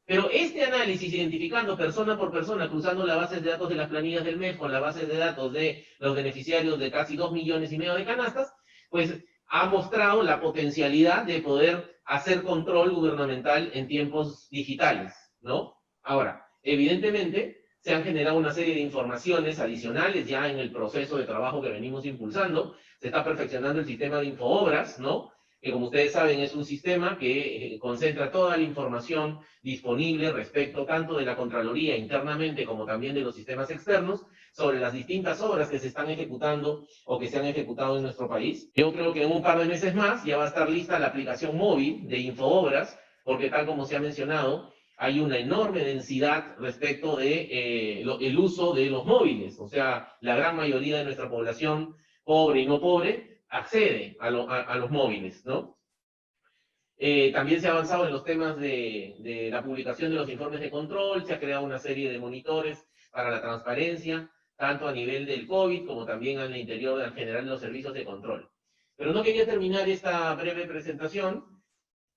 Pero este análisis, identificando persona por persona, cruzando las bases de datos de las planillas del MEF con las bases de datos de los beneficiarios de casi 2,5 millones de canastas, pues ha mostrado la potencialidad de poder hacer control gubernamental en tiempos digitales, ¿no? Ahora, evidentemente, se han generado una serie de informaciones adicionales ya en el proceso de trabajo que venimos impulsando. Se está perfeccionando el sistema de Infoobras, ¿no? Que como ustedes saben es un sistema que concentra toda la información disponible respecto tanto de la Contraloría internamente como también de los sistemas externos sobre las distintas obras que se están ejecutando o que se han ejecutado en nuestro país. Yo creo que en un par de meses más ya va a estar lista la aplicación móvil de Infoobras, porque tal como se ha mencionado, hay una enorme densidad respecto de el uso de los móviles. O sea, la gran mayoría de nuestra población, pobre y no pobre, accede a los móviles, ¿no? También se ha avanzado en los temas de la publicación de los informes de control, se ha creado una serie de monitores para la transparencia, tanto a nivel del COVID como también al interior en general de los servicios de control. Pero no quería terminar esta breve presentación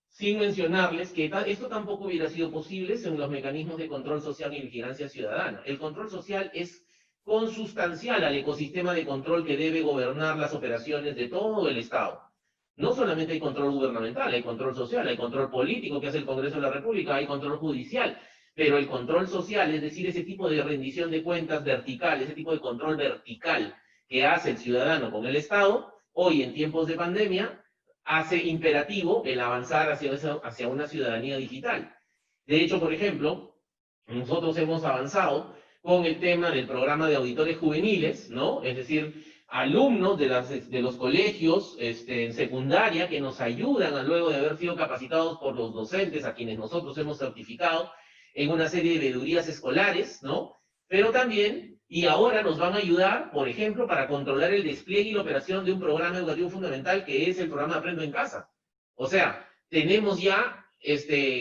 sin mencionarles que esto tampoco hubiera sido posible sin los mecanismos de control social y vigilancia ciudadana. El control social es consustancial al ecosistema de control que debe gobernar las operaciones de todo el Estado. No solamente hay control gubernamental, hay control social, hay control político que hace el Congreso de la República, hay control judicial, pero el control social, es decir, ese tipo de rendición de cuentas vertical, ese tipo de control vertical que hace el ciudadano con el Estado, hoy en tiempos de pandemia, hace imperativo el avanzar hacia una ciudadanía digital. De hecho, por ejemplo, nosotros hemos avanzado con el tema del programa de auditores juveniles, ¿no? Es decir, alumnos de los colegios en secundaria que nos ayudan luego de haber sido capacitados por los docentes a quienes nosotros hemos certificado en una serie de veedurías escolares, ¿no? Pero también, y ahora nos van a ayudar, por ejemplo, para controlar el despliegue y la operación de un programa educativo fundamental que es el programa Aprendo en Casa. O sea, tenemos ya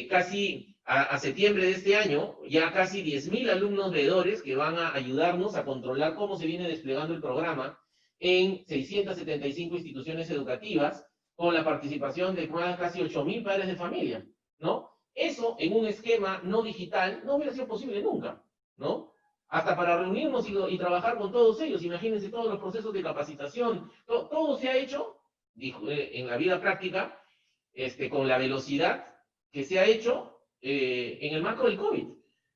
casi a septiembre de este año, ya casi 10.000 alumnos veedores que van a ayudarnos a controlar cómo se viene desplegando el programa en 675 instituciones educativas, con la participación de casi 8.000 padres de familia, ¿no? Eso en un esquema no digital no hubiera sido posible nunca, ¿no? Hasta para reunirnos y trabajar con todos ellos, imagínense todos los procesos de capacitación, todo se ha hecho en la vida práctica, con la velocidad que se ha hecho en el marco del COVID.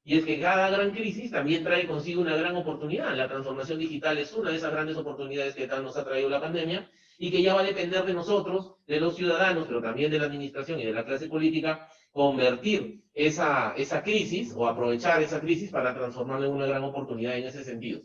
Y es que cada gran crisis también trae consigo una gran oportunidad. La transformación digital es una de esas grandes oportunidades que nos ha traído la pandemia y que ya va a depender de nosotros, de los ciudadanos, pero también de la administración y de la clase política, convertir esa crisis o aprovechar esa crisis para transformarla en una gran oportunidad en ese sentido.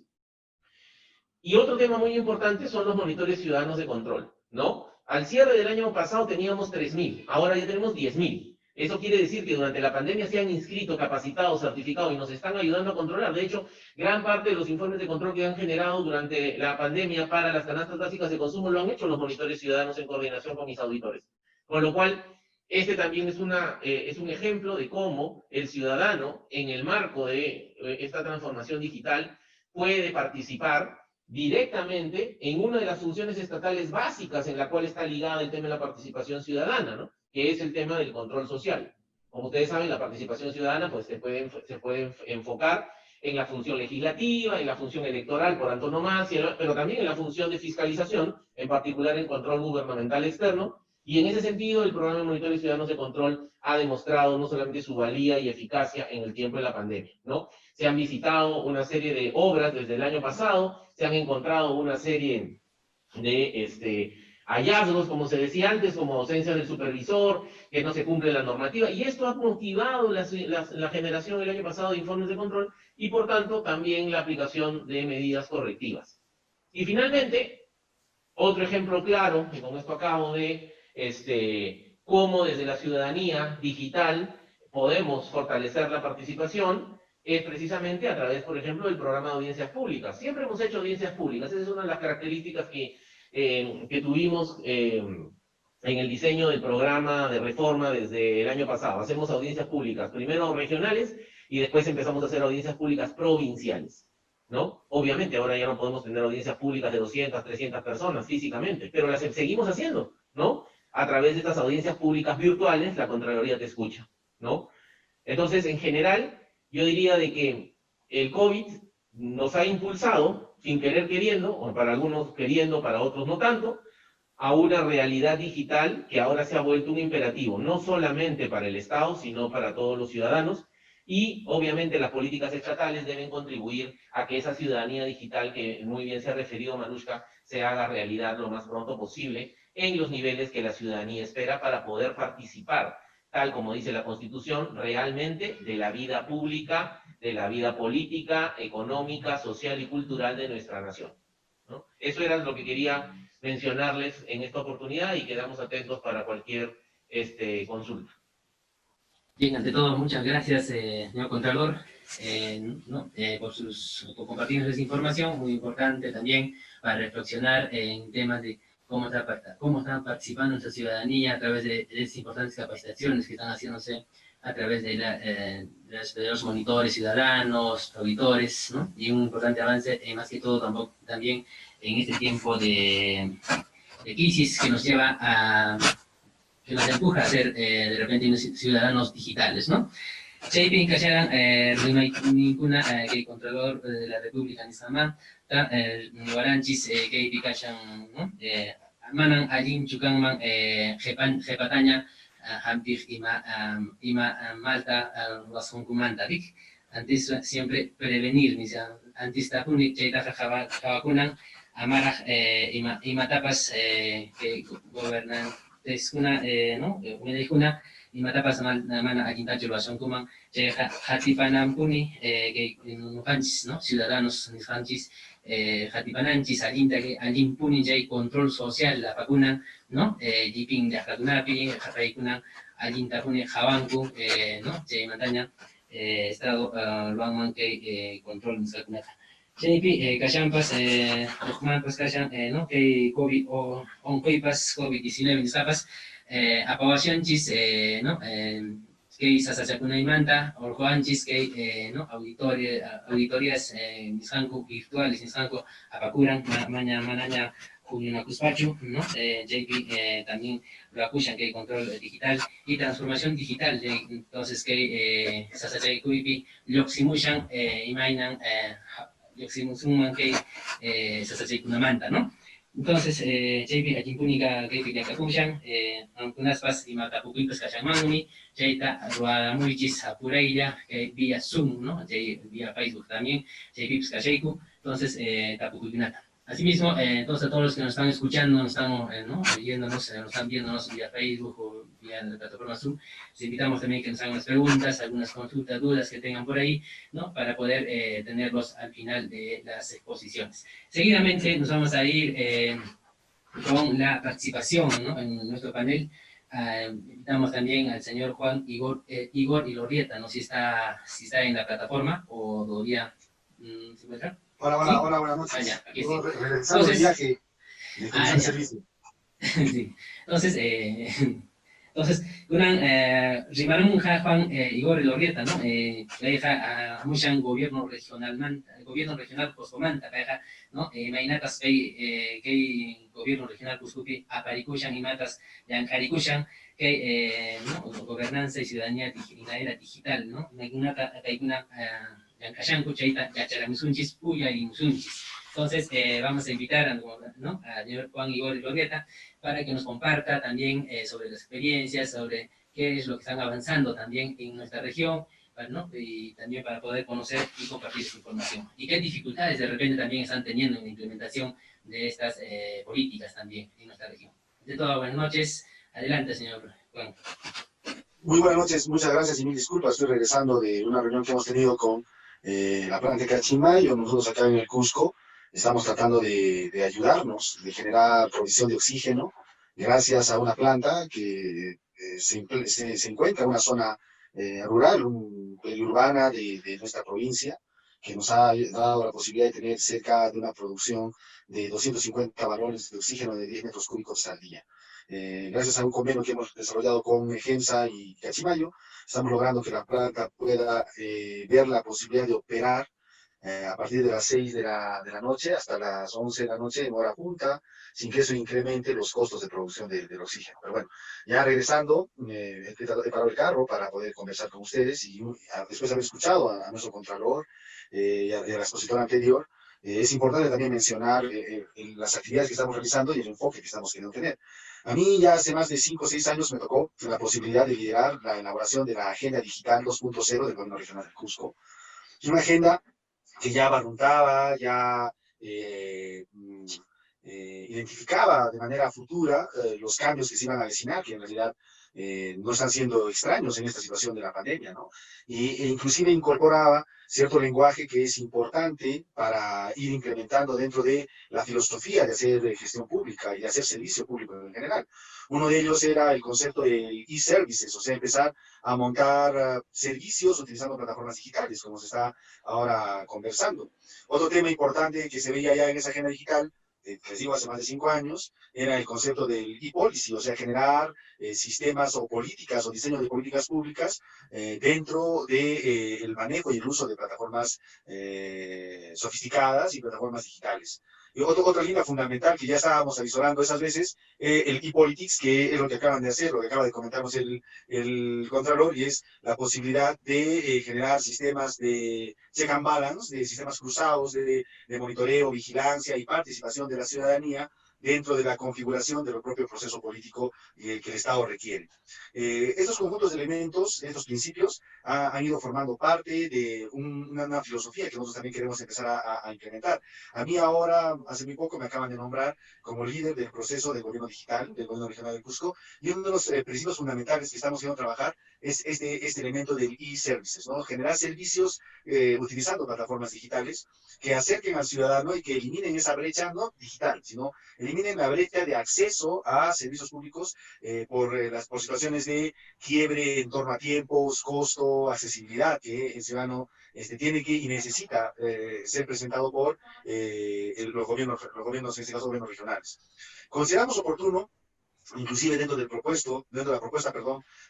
Y otro tema muy importante son los monitores ciudadanos de control, ¿no? Al cierre del año pasado teníamos 3.000, ahora ya tenemos 10.000. Eso quiere decir que durante la pandemia se han inscrito, capacitado, certificado y nos están ayudando a controlar. De hecho, gran parte de los informes de control que han generado durante la pandemia para las canastas básicas de consumo lo han hecho los monitores ciudadanos en coordinación con mis auditores. Con lo cual, este también es un ejemplo de cómo el ciudadano, en el marco de esta transformación digital, puede participar directamente en una de las funciones estatales básicas en la cual está ligada el tema de la participación ciudadana, ¿no? Que es el tema del control social. Como ustedes saben, la participación ciudadana pues, se puede enfocar en la función legislativa, en la función electoral por antonomasia, pero también en la función de fiscalización, en particular en control gubernamental externo. Y en ese sentido, el programa de Monitores Ciudadanos de Control ha demostrado no solamente su valía y eficacia en el tiempo de la pandemia, ¿no? Se han visitado una serie de obras desde el año pasado, se han encontrado una serie de hallazgos, como se decía antes, como ausencia del supervisor, que no se cumple la normativa, y esto ha motivado la generación el año pasado de informes de control y, por tanto, también la aplicación de medidas correctivas. Y finalmente, otro ejemplo claro, y con esto acabo de cómo desde la ciudadanía digital podemos fortalecer la participación, es precisamente a través, por ejemplo, del programa de audiencias públicas. Siempre hemos hecho audiencias públicas, esa es una de las características que tuvimos en el diseño del programa de reforma desde el año pasado. Hacemos audiencias públicas, primero regionales, y después empezamos a hacer audiencias públicas provinciales, ¿no? Obviamente ahora ya no podemos tener audiencias públicas de 200, 300 personas físicamente, pero las seguimos haciendo, ¿no? A través de estas audiencias públicas virtuales, la Contraloría te escucha, ¿no? Entonces, en general, yo diría de que el COVID nos ha impulsado, sin querer queriendo, o para algunos queriendo, para otros no tanto, a una realidad digital que ahora se ha vuelto un imperativo, no solamente para el Estado, sino para todos los ciudadanos, y obviamente las políticas estatales deben contribuir a que esa ciudadanía digital, que muy bien se ha referido Marushka, se haga realidad lo más pronto posible en los niveles que la ciudadanía espera para poder participar, tal como dice la Constitución, realmente de la vida pública, de la vida política, económica, social y cultural de nuestra nación, ¿no? Eso era lo que quería mencionarles en esta oportunidad y quedamos atentos para cualquier consulta. Bien, ante todo, muchas gracias, señor Contralor, por compartirnos esa información, muy importante también para reflexionar en temas de cómo están participando nuestra ciudadanía a través de esas importantes capacitaciones que están haciéndose a través de los monitores ciudadanos, auditores, ¿no? Y un importante avance, más que todo también en este tiempo de crisis que nos lleva que nos empuja a ser de repente ciudadanos digitales, ¿no? Chaypin Kacharan, ninguna que Contralor de la República en Islamán, Niwaranchis, que Pikachan, ¿no? Manan Alim Chukanman, Jepataña, Hampir Ima Malta, Waskunkumanta, Vic. Antes siempre prevenir, antes Tapuni, Chaitaja Jabakunan, Amara, Ima Tapas, que gobernan. Es una, ¿no? Me dijo una, y matapas mana agintacho lo kuman, che hatipanampuni, que no hanchis, ¿no? Ciudadanos ni hanchis, hatipananchis, aginta que agimpuni ya hay control social, la vacuna, ¿no? Jiping de hatunapi, hataikuna, agintapuni jabanku, ¿no? Che montaña, estado, luangman que control nisacunata. JP, Kashampas, Rojmanpas Kasham, ¿no? Que COVID o oncoipas COVID-19 nisapas, apawacionchis, ¿no? Que sasachakuna imanta, orjoanchis, que, ¿no? Auditorías, nishanko virtuales, nishanko apakuran, manaña, Juliana Cuspacho, ¿no? JP también lo acusan que hay control digital y transformación digital, entonces que sasachay kuipi, loximushan, imainan, Yoximusuman que Sasachaykunamanta, ¿no? Entonces, JP Achimpúnica que Yacacuchan, Ankunaspas y Matapuquipas Cachamanumi, Chaita Ruadamuichis Apureilla, vía Zoom, ¿no? Vía Facebook también, JP Cachaiku, entonces, Tapuquinata. Asimismo, entonces a todos los que nos están escuchando, nos están ¿no? Oyéndonos, nos están viéndonos vía Facebook o vía la plataforma Zoom, les invitamos también que nos hagan unas preguntas, algunas consultas, dudas que tengan por ahí, ¿no? Para poder tenerlos al final de las exposiciones. Seguidamente nos vamos a ir con la participación, ¿no? En nuestro panel. Invitamos también al señor Juan Igor Ilorrieta, ¿no? Si está en la plataforma o todavía se encuentra. Hola, buenas noches. Ya, aquí sí. Regresando del viaje de comisión de servicio. Sí. Entonces, Rimarun Juan Igor Ilorrieta, ¿no? Deja muchan gobierno regional Coscomanta, ¿no? Mainatas que gobierno regional Cuscupi aparicushan y matas yancaricushan que ¿no? Gobernanza y ciudadanía en la era digital, ¿no? Magnata una Entonces, vamos a invitar ¿no? al señor Juan Igor Lorgueta para que nos comparta también sobre las experiencias, sobre qué es lo que están avanzando también en nuestra región, ¿no? Y también para poder conocer y compartir esa información. Y qué dificultades de repente también están teniendo en la implementación de estas políticas también en nuestra región. De todo, buenas noches. Adelante, señor Juan. Muy buenas noches, muchas gracias y mil disculpas. Estoy regresando de una reunión que hemos tenido con la planta de Cachimayo. Nosotros acá en el Cusco estamos tratando de ayudarnos, de generar provisión de oxígeno, gracias a una planta que se encuentra en una zona rural, periurbana de nuestra provincia, que nos ha dado la posibilidad de tener cerca de una producción de 250 balones de oxígeno de 10 metros cúbicos al día. Gracias a un convenio que hemos desarrollado con GEMSA y Cachimayo, estamos logrando que la planta pueda ver la posibilidad de operar a partir de las 6 de la noche hasta las 11 de la noche en hora punta, sin que eso incremente los costos de producción del oxígeno. Pero bueno, ya regresando, he parado el carro para poder conversar con ustedes y después de haber escuchado a nuestro Contralor y a la expositora anterior, es importante también mencionar las actividades que estamos realizando y el enfoque que estamos queriendo tener. A mí ya hace más de 5 o 6 años me tocó la posibilidad de liderar la elaboración de la Agenda Digital 2.0 del Gobierno Regional del Cusco. Es una agenda que ya barruntaba, ya identificaba de manera futura los cambios que se iban a avecinar, que en realidad no están siendo extraños en esta situación de la pandemia, ¿no? E inclusive incorporaba cierto lenguaje que es importante para ir incrementando dentro de la filosofía de hacer gestión pública y de hacer servicio público en general. Uno de ellos era el concepto de e-services, o sea, empezar a montar servicios utilizando plataformas digitales, como se está ahora conversando. Otro tema importante que se veía ya en esa agenda digital, les digo, hace más de 5 años, era el concepto del e-policy, o sea, generar sistemas o políticas o diseño de políticas públicas dentro del manejo y el uso de plataformas sofisticadas y plataformas digitales. Y otra línea fundamental que ya estábamos avisorando esas veces, el e-politics, que es lo que acaban de hacer, lo que acaba de comentarnos el Contralor, y es la posibilidad de generar sistemas de check and balance, de sistemas cruzados de monitoreo, vigilancia y participación de la ciudadanía dentro de la configuración del propio proceso político que el Estado requiere. Estos conjuntos de elementos, estos principios, han ido formando parte de una filosofía que nosotros también queremos empezar a implementar. A mí ahora, hace muy poco, me acaban de nombrar como líder del proceso del gobierno digital, del gobierno regional del Cusco, y uno de los principios fundamentales que estamos queriendo trabajar es este elemento del e-services, ¿no? Generar servicios utilizando plataformas digitales que acerquen al ciudadano y que eliminen esa brecha, no digital, sino eliminen la brecha de acceso a servicios públicos por situaciones de quiebre en torno a tiempos, costo, accesibilidad, que el ciudadano tiene que y necesita ser presentado por los gobiernos, en este caso, gobiernos regionales. Consideramos oportuno, inclusive dentro de la propuesta,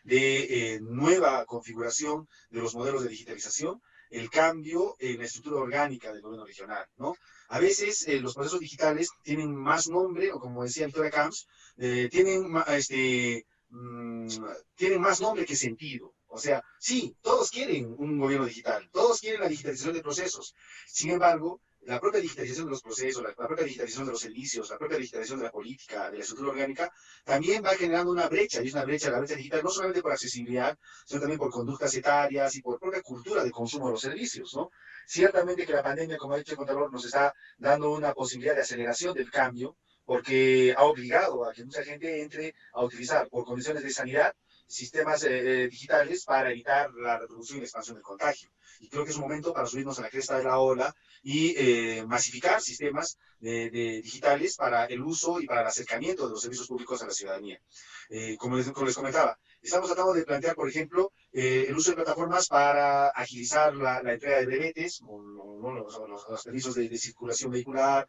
de nueva configuración de los modelos de digitalización, el cambio en la estructura orgánica del gobierno regional, ¿no? A veces los procesos digitales tienen más nombre, o como decía Victoria Camps, tienen más nombre que sentido. O sea, sí, todos quieren un gobierno digital, todos quieren la digitalización de procesos. Sin embargo, la propia digitalización de los procesos, la propia digitalización de los servicios, la propia digitalización de la política, de la estructura orgánica, también va generando una brecha, y es una brecha, la brecha digital, no solamente por accesibilidad, sino también por conductas etarias y por propia cultura de consumo de los servicios, ¿no? Ciertamente que la pandemia, como ha dicho el Contralor, nos está dando una posibilidad de aceleración del cambio, porque ha obligado a que mucha gente entre a utilizar, por condiciones de sanidad, sistemas digitales para evitar la reproducción y la expansión del contagio. Y creo que es un momento para subirnos a la cresta de la ola y masificar sistemas digitales para el uso y para el acercamiento de los servicios públicos a la ciudadanía. Como les comentaba, estamos tratando de plantear, por ejemplo, el uso de plataformas para agilizar la entrega de brevetes, los permisos de circulación vehicular.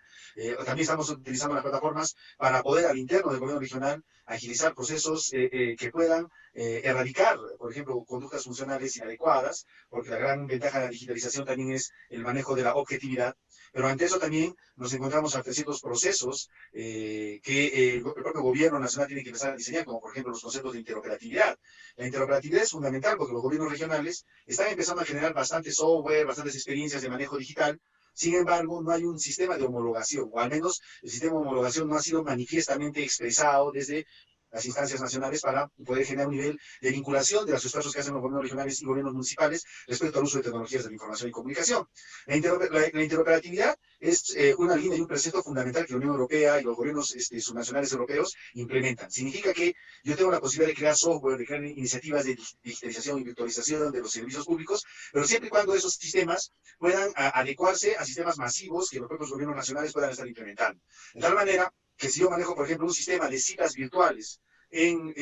También estamos utilizando las plataformas para poder, al interno del gobierno regional, agilizar procesos que puedan erradicar, por ejemplo, conductas funcionales inadecuadas, porque la gran ventaja de la digitalización también es el manejo de la objetividad, pero ante eso también nos encontramos ante ciertos procesos que el propio gobierno nacional tiene que empezar a diseñar, como por ejemplo los conceptos de interoperatividad. La interoperatividad es fundamental porque los gobiernos regionales están empezando a generar bastante software, bastantes experiencias de manejo digital. Sin embargo, no hay un sistema de homologación, o al menos el sistema de homologación no ha sido manifiestamente expresado desde las instancias nacionales para poder generar un nivel de vinculación de los esfuerzos que hacen los gobiernos regionales y gobiernos municipales respecto al uso de tecnologías de la información y comunicación. La interoperatividad es una línea y un precepto fundamental que la Unión Europea y los gobiernos subnacionales europeos implementan. Significa que yo tengo la posibilidad de crear software, de crear iniciativas de digitalización y virtualización de los servicios públicos, pero siempre y cuando esos sistemas puedan adecuarse a sistemas masivos que los propios gobiernos nacionales puedan estar implementando. De tal manera que si yo manejo, por ejemplo, un sistema de citas virtuales en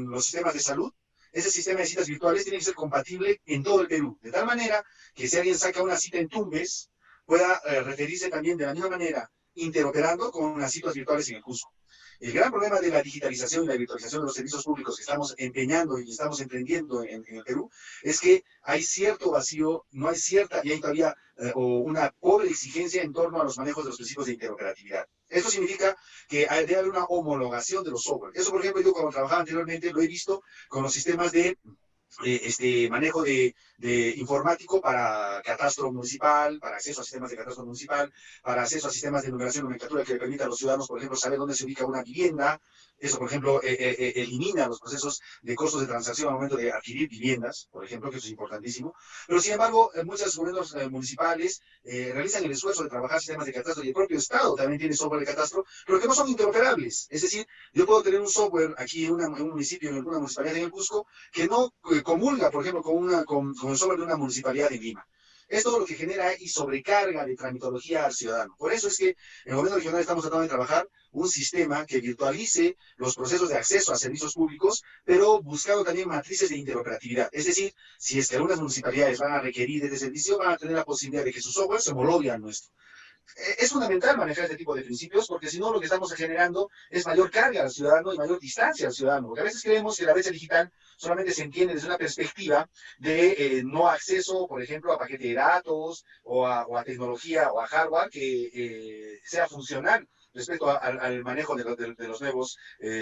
los sistemas de salud, ese sistema de citas virtuales tiene que ser compatible en todo el Perú, de tal manera que si alguien saca una cita en Tumbes, pueda referirse también de la misma manera, interoperando con las citas virtuales en el Cusco. El gran problema de la digitalización y la virtualización de los servicios públicos que estamos empeñando y estamos emprendiendo en el Perú es que hay cierto vacío, no hay cierta, y hay todavía una pobre exigencia en torno a los manejos de los principios de interoperatividad. Esto significa que debe haber una homologación de los software. Eso, por ejemplo, yo cuando trabajaba anteriormente lo he visto con los sistemas de manejo de informático para catastro municipal, para acceso a sistemas de catastro municipal, para acceso a sistemas de numeración y nomenclatura que le permitan a los ciudadanos, por ejemplo, saber dónde se ubica una vivienda. Eso, por ejemplo, elimina los procesos de costos de transacción al momento de adquirir viviendas, por ejemplo, que eso es importantísimo. Pero, sin embargo, muchos gobiernos municipales realizan el esfuerzo de trabajar sistemas de catastro y el propio Estado también tiene software de catastro, pero que no son interoperables. Es decir, yo puedo tener un software aquí en un municipio, en alguna municipalidad en el Cusco, que no comulga, por ejemplo, con el software de una municipalidad de Lima. Esto lo que genera y sobrecarga de tramitología al ciudadano. Por eso es que en el gobierno regional estamos tratando de trabajar un sistema que virtualice los procesos de acceso a servicios públicos, pero buscando también matrices de interoperatividad. Es decir, si es que algunas municipalidades van a requerir este servicio, van a tener la posibilidad de que su software se homologue al nuestro. Es fundamental manejar este tipo de principios porque si no lo que estamos generando es mayor carga al ciudadano y mayor distancia al ciudadano. Porque a veces creemos que la brecha digital solamente se entiende desde una perspectiva de no acceso, por ejemplo, a paquete de datos o a tecnología o a hardware que sea funcional respecto al manejo de los nuevos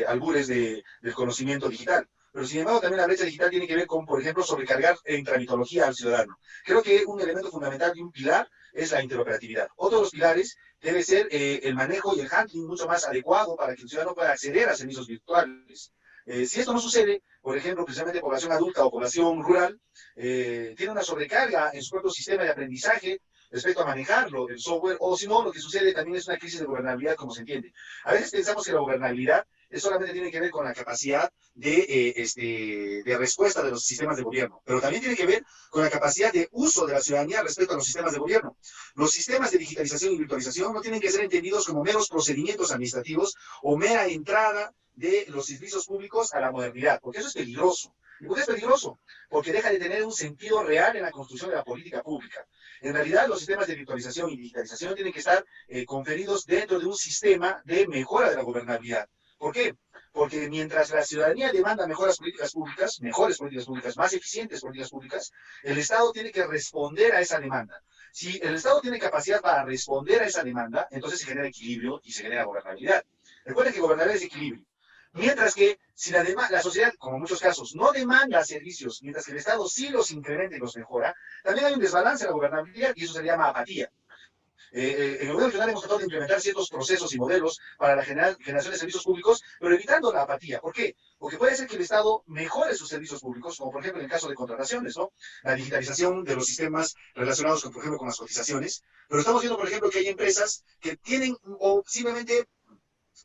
albures del conocimiento digital. Pero sin embargo también la brecha digital tiene que ver con, por ejemplo, sobrecargar en tramitología al ciudadano. Creo que un elemento fundamental y un pilar es la interoperatividad. Otro de los pilares debe ser el manejo y el handling mucho más adecuado para que el ciudadano pueda acceder a servicios virtuales. Si esto no sucede, por ejemplo, precisamente población adulta o población rural, tiene una sobrecarga en su propio sistema de aprendizaje respecto a manejarlo, el software, o si no, lo que sucede también es una crisis de gobernabilidad, como se entiende. A veces pensamos que la gobernabilidad solamente tiene que ver con la capacidad de respuesta de los sistemas de gobierno, pero también tiene que ver con la capacidad de uso de la ciudadanía respecto a los sistemas de gobierno. Los sistemas de digitalización y virtualización no tienen que ser entendidos como meros procedimientos administrativos o mera entrada de los servicios públicos a la modernidad, porque eso es peligroso. ¿Y por qué es peligroso? Porque deja de tener un sentido real en la construcción de la política pública. En realidad, los sistemas de virtualización y digitalización tienen que estar conferidos dentro de un sistema de mejora de la gobernabilidad. ¿Por qué? Porque mientras la ciudadanía demanda mejores políticas públicas, más eficientes políticas públicas, el Estado tiene que responder a esa demanda. Si el Estado tiene capacidad para responder a esa demanda, entonces se genera equilibrio y se genera gobernabilidad. Recuerden que gobernabilidad es equilibrio. Mientras que si la sociedad, como en muchos casos, no demanda servicios, mientras que el Estado sí los incrementa y los mejora, también hay un desbalance en la gobernabilidad y eso se llama apatía. En el gobierno regional hemos tratado de implementar ciertos procesos y modelos para la generación de servicios públicos, pero evitando la apatía. ¿Por qué? Porque puede ser que el Estado mejore sus servicios públicos, como por ejemplo en el caso de contrataciones, ¿no? La digitalización de los sistemas relacionados, con, por ejemplo, con las cotizaciones. Pero estamos viendo, por ejemplo, que hay empresas que tienen o simplemente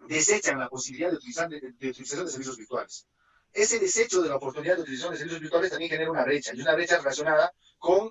desechan la posibilidad de utilización de servicios virtuales. Ese desecho de la oportunidad de utilización de servicios virtuales también genera una brecha, y una brecha relacionada con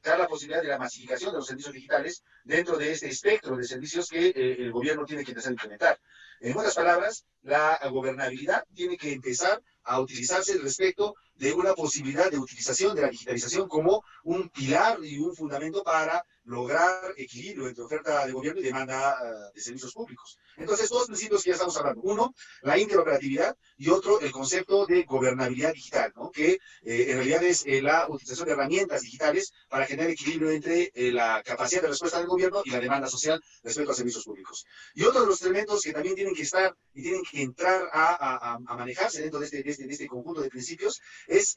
dar la posibilidad de la masificación de los servicios digitales dentro de este espectro de servicios que el gobierno tiene que empezar a implementar. En otras palabras, la gobernabilidad tiene que empezar a utilizarse respecto de una posibilidad de utilización de la digitalización como un pilar y un fundamento para lograr equilibrio entre oferta de gobierno y demanda de servicios públicos. Entonces, dos principios que ya estamos hablando. Uno, la interoperatividad, y otro, el concepto de gobernabilidad digital, ¿no? Que en realidad es la utilización de herramientas digitales para generar equilibrio entre la capacidad de respuesta del gobierno y la demanda social respecto a servicios públicos. Y otro de los elementos que también tienen que estar y tienen que entrar a manejarse dentro de este conjunto de principios es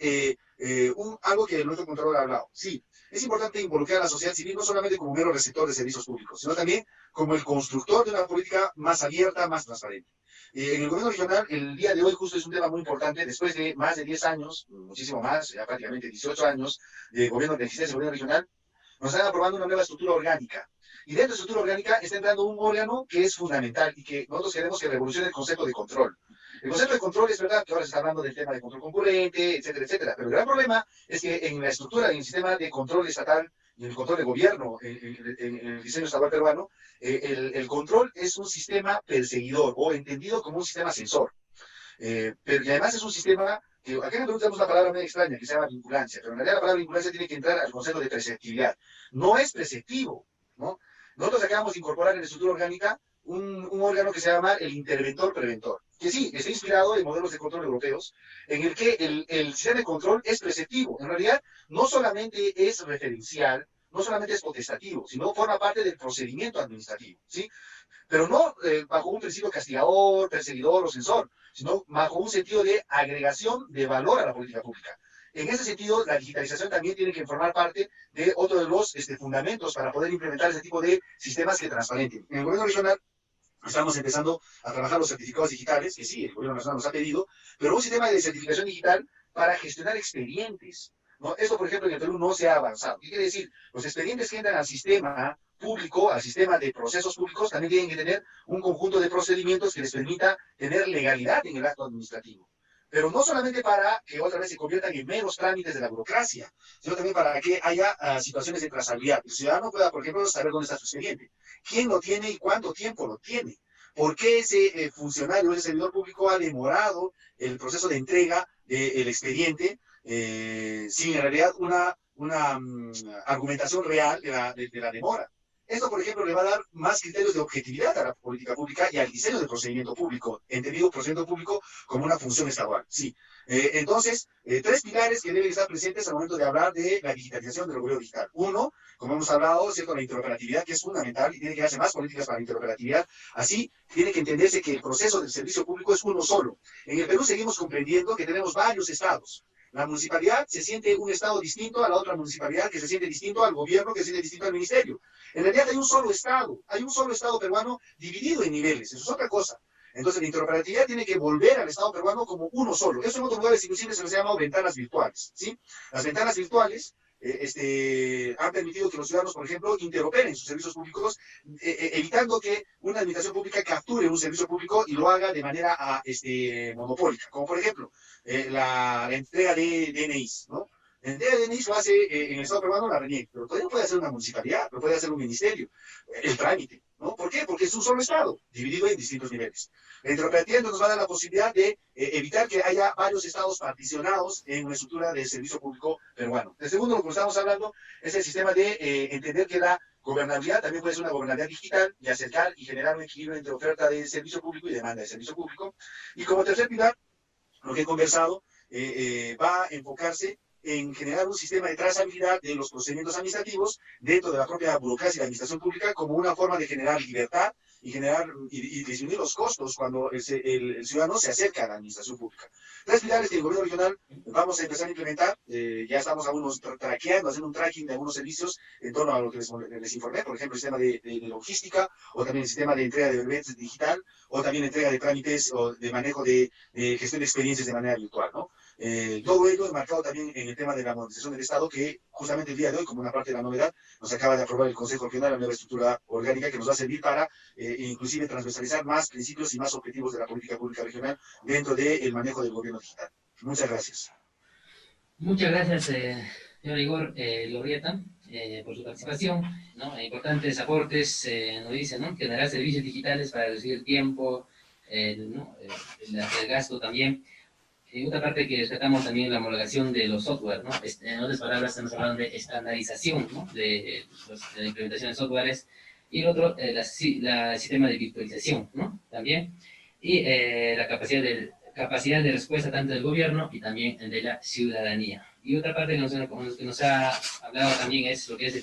algo que nuestro Contralor ha hablado. Sí, es importante involucrar a la sociedad civil no solamente como mero receptor de servicios públicos, sino también como el constructor de una política más abierta, más transparente. En el gobierno regional, el día de hoy justo es un tema muy importante, después de más de 10 años, muchísimo más, ya prácticamente 18 años de gobierno de existencia del gobierno regional, nos están aprobando una nueva estructura orgánica. Y dentro de la estructura orgánica está entrando un órgano que es fundamental y que nosotros queremos que revolucione el concepto de control. El concepto de control es verdad que ahora se está hablando del tema de control concurrente, etcétera, etcétera. Pero el gran problema es que en la estructura, en el sistema de control estatal y en el control de gobierno, en el diseño estatal peruano, el control es un sistema perseguidor o entendido como un sistema censor. Pero y además es un sistema que acá en Perú tenemos una palabra muy extraña que se llama vinculancia, pero en realidad la palabra vinculancia tiene que entrar al concepto de preceptividad. No es preceptivo, ¿no? Nosotros acabamos de incorporar en la estructura orgánica un órgano que se llama el interventor preventor, que sí, está inspirado en modelos de control europeos, en el que el sistema de control es preceptivo. En realidad, no solamente es referencial, no solamente es potestativo, sino forma parte del procedimiento administrativo, ¿sí? Pero no bajo un principio castigador, perseguidor o censor, sino bajo un sentido de agregación de valor a la política pública. En ese sentido, la digitalización también tiene que formar parte de otro de los fundamentos para poder implementar ese tipo de sistemas que transparenten. En el gobierno regional estamos empezando a trabajar los certificados digitales, que sí, el gobierno nacional nos ha pedido, pero un sistema de certificación digital para gestionar expedientes, ¿no? Esto, por ejemplo, en el Perú no se ha avanzado. ¿Qué quiere decir? Los expedientes que entran al sistema público, al sistema de procesos públicos, también tienen que tener un conjunto de procedimientos que les permita tener legalidad en el acto administrativo. Pero no solamente para que otra vez se conviertan en meros trámites de la burocracia, sino también para que haya situaciones de trazabilidad. El ciudadano pueda, por ejemplo, saber dónde está su expediente, quién lo tiene y cuánto tiempo lo tiene. ¿Por qué ese funcionario, ese servidor público ha demorado el proceso de entrega del expediente sin en realidad una argumentación real de la demora? Esto, por ejemplo, le va a dar más criterios de objetividad a la política pública y al diseño del procedimiento público, entendido procedimiento público como una función estatal. Sí. Entonces, tres pilares que deben estar presentes al momento de hablar de la digitalización del gobierno digital. Uno, como hemos hablado, ¿cierto?, la interoperatividad, que es fundamental y tiene que darse más políticas para la interoperatividad. Así, tiene que entenderse que el proceso del servicio público es uno solo. En el Perú seguimos comprendiendo que tenemos varios estados. La municipalidad se siente un estado distinto a la otra municipalidad, que se siente distinto al gobierno, que se siente distinto al ministerio. En realidad hay un solo estado peruano dividido en niveles, eso es otra cosa. Entonces la interoperatividad tiene que volver al estado peruano como uno solo. Eso en otros lugares inclusive se les llama ventanas virtuales, ¿sí? Las ventanas virtuales han permitido que los ciudadanos, por ejemplo, interoperen sus servicios públicos, evitando que una administración pública capture un servicio público y lo haga de manera monopólica, como por ejemplo la entrega de DNIs, ¿no? La entrega de DNIs lo hace en el Estado peruano la RENIEC, pero todavía puede hacer una municipalidad, lo puede hacer un ministerio, el trámite, ¿no? ¿Por qué? Porque es un solo Estado, dividido en distintos niveles. La interoperatividad nos va a dar la posibilidad de evitar que haya varios estados particionados en una estructura de servicio público peruano. El segundo, lo que estamos hablando, es el sistema de entender que la gobernabilidad también puede ser una gobernabilidad digital y acercar y generar un equilibrio entre oferta de servicio público y demanda de servicio público. Y como tercer pilar, lo que he conversado, va a enfocarse en generar un sistema de trazabilidad de los procedimientos administrativos dentro de la propia burocracia y la administración pública como una forma de generar libertad y disminuir los costos cuando el ciudadano se acerca a la administración pública. Tres pilares que el gobierno regional vamos a empezar a implementar. Ya estamos algunos traqueando, haciendo un tracking de algunos servicios en torno a lo que les informé, por ejemplo, el sistema de logística, o también el sistema de entrega de brevetes digital, o también entrega de trámites o de manejo de gestión de experiencias de manera virtual, ¿no? Todo ello enmarcado también en el tema de la modernización del Estado, que justamente el día de hoy, como una parte de la novedad, nos acaba de aprobar el Consejo Regional la nueva estructura orgánica que nos va a servir para inclusive transversalizar más principios y más objetivos de la política pública regional dentro del manejo del gobierno digital. Muchas gracias. Muchas gracias, señor Igor Lorrieta, por su participación, ¿no? Importantes aportes, nos dicen, ¿no?, generar servicios digitales para reducir el tiempo, ¿no?, el gasto también. En otra parte que rescatamos también la homologación de los software, ¿no? En otras palabras, estamos hablando de estandarización, ¿no? De la implementación de softwares. Y el otro, el sistema de virtualización, ¿no? También. Y la capacidad de respuesta tanto del gobierno y también de la ciudadanía. Y otra parte que nos ha hablado también es lo que es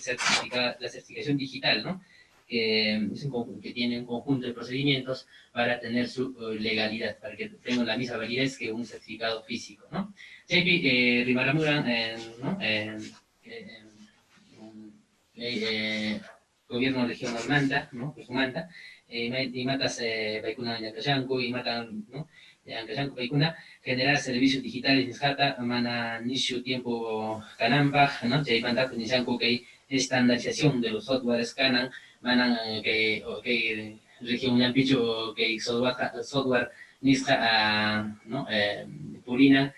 la certificación digital, ¿no? Que tiene un conjunto de procedimientos para tener su legalidad, para que tengan la misma validez que un certificado físico, ¿no? JP Rimaramuran, ¿no? Gobierno regional Manta, ¿no? Pues Manta, y matas Baikuna Yankayanku, y matan, ¿no? Yankayanku Baikuna, generar servicios digitales en Jata, mana nishu tiempo Canambaj, ¿no? Jay Mantak Nishanku, que estandarización de los softwares Canan, manan que región Yampicho, que software Nisha, ¿no? Purina,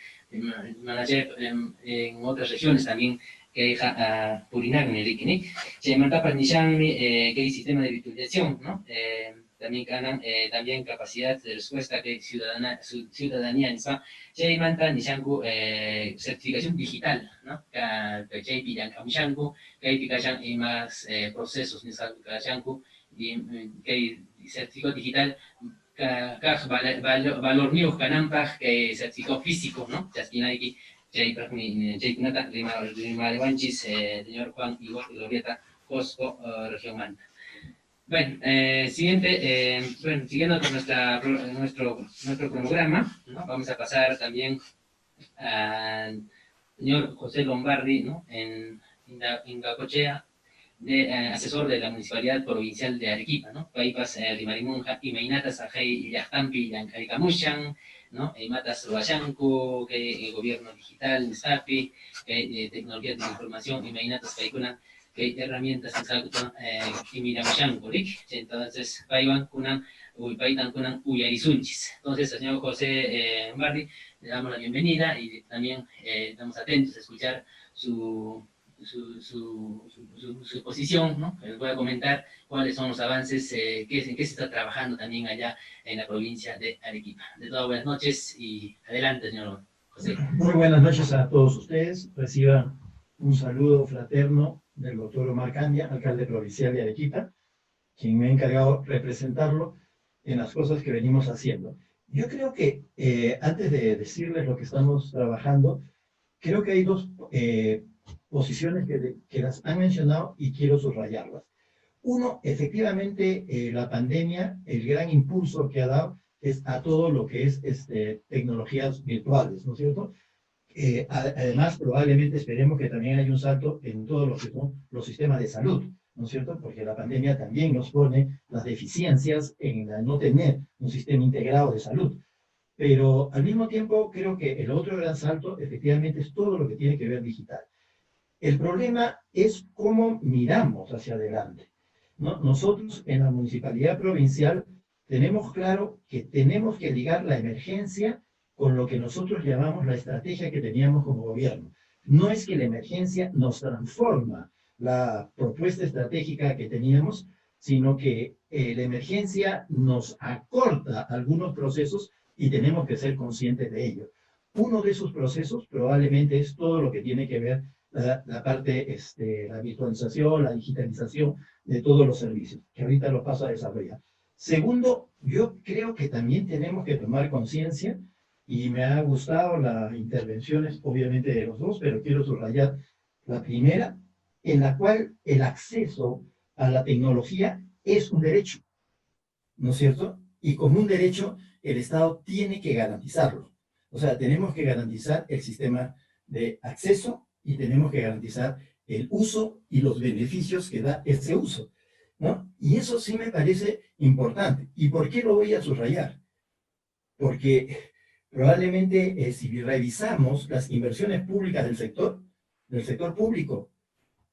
manager en otras regiones también que Purinar Nerikini, se mantapa Nishanmi, que hay sistema de virtualización, ¿no? También ganan también capacidad de respuesta que ciudadanía Nispa, se manta Nishanku certificación digital, ¿no? Que JP Yankamishanku, que hay que más procesos Nishanku, y que certificado digital valor mío Canampaj, que certificado físico, ¿no? Chasquinaiki. Señor Juan Igor Lovieta, Cosco, Región Manta. Bueno, siguiendo con nuestro cronograma, ¿no? Vamos a pasar también al señor José Lombardi, ¿no? En Ingacochea, asesor de la Municipalidad Provincial de Arequipa, ¿no? Paipas Rimarimunja, Imeinatas Ajay Yajtampi Yancaricamushan, ¿no? Matas Roayanco, que gobierno digital, NISAPI, tecnología de la información, Imeinatas Paikuna, que herramientas en Miramushanco, entonces, Paiwan Kunan, Paitan Kunan, Uyarisunchis. Entonces, al señor José Lombardi, le damos la bienvenida y también estamos atentos a escuchar su posición, ¿no? Les voy a comentar cuáles son los avances, en qué se está trabajando también allá en la provincia de Arequipa. De todas, buenas noches y adelante, señor José. Muy buenas noches a todos ustedes. Reciban un saludo fraterno del doctor Omar Candia, alcalde provincial de Arequipa, quien me ha encargado representarlo en las cosas que venimos haciendo. Yo creo que antes de decirles lo que estamos trabajando, creo que hay dos posiciones que las han mencionado y quiero subrayarlas. Uno, efectivamente, la pandemia, el gran impulso que ha dado es a todo lo que es tecnologías virtuales, ¿no es cierto? Además, probablemente esperemos que también haya un salto en todo lo que son los sistemas de salud, ¿no es cierto? Porque la pandemia también nos pone las deficiencias en no tener un sistema integrado de salud. Pero al mismo tiempo, creo que el otro gran salto, efectivamente, es todo lo que tiene que ver digital. El problema es cómo miramos hacia adelante, ¿no? Nosotros en la municipalidad provincial tenemos claro que tenemos que ligar la emergencia con lo que nosotros llamamos la estrategia que teníamos como gobierno. No es que la emergencia nos transforma la propuesta estratégica que teníamos, sino que la emergencia nos acorta algunos procesos y tenemos que ser conscientes de ello. Uno de esos procesos probablemente es todo lo que tiene que ver la parte, la virtualización, la digitalización de todos los servicios, que ahorita lo paso a desarrollar. Segundo, yo creo que también tenemos que tomar conciencia, y me ha gustado las intervenciones, obviamente, de los dos, pero quiero subrayar la primera, en la cual el acceso a la tecnología es un derecho, ¿no es cierto? Y como un derecho, el Estado tiene que garantizarlo. O sea, tenemos que garantizar el sistema de acceso y tenemos que garantizar el uso y los beneficios que da ese uso, ¿no? Y eso sí me parece importante. ¿Y por qué lo voy a subrayar? Porque probablemente si revisamos las inversiones públicas del sector público,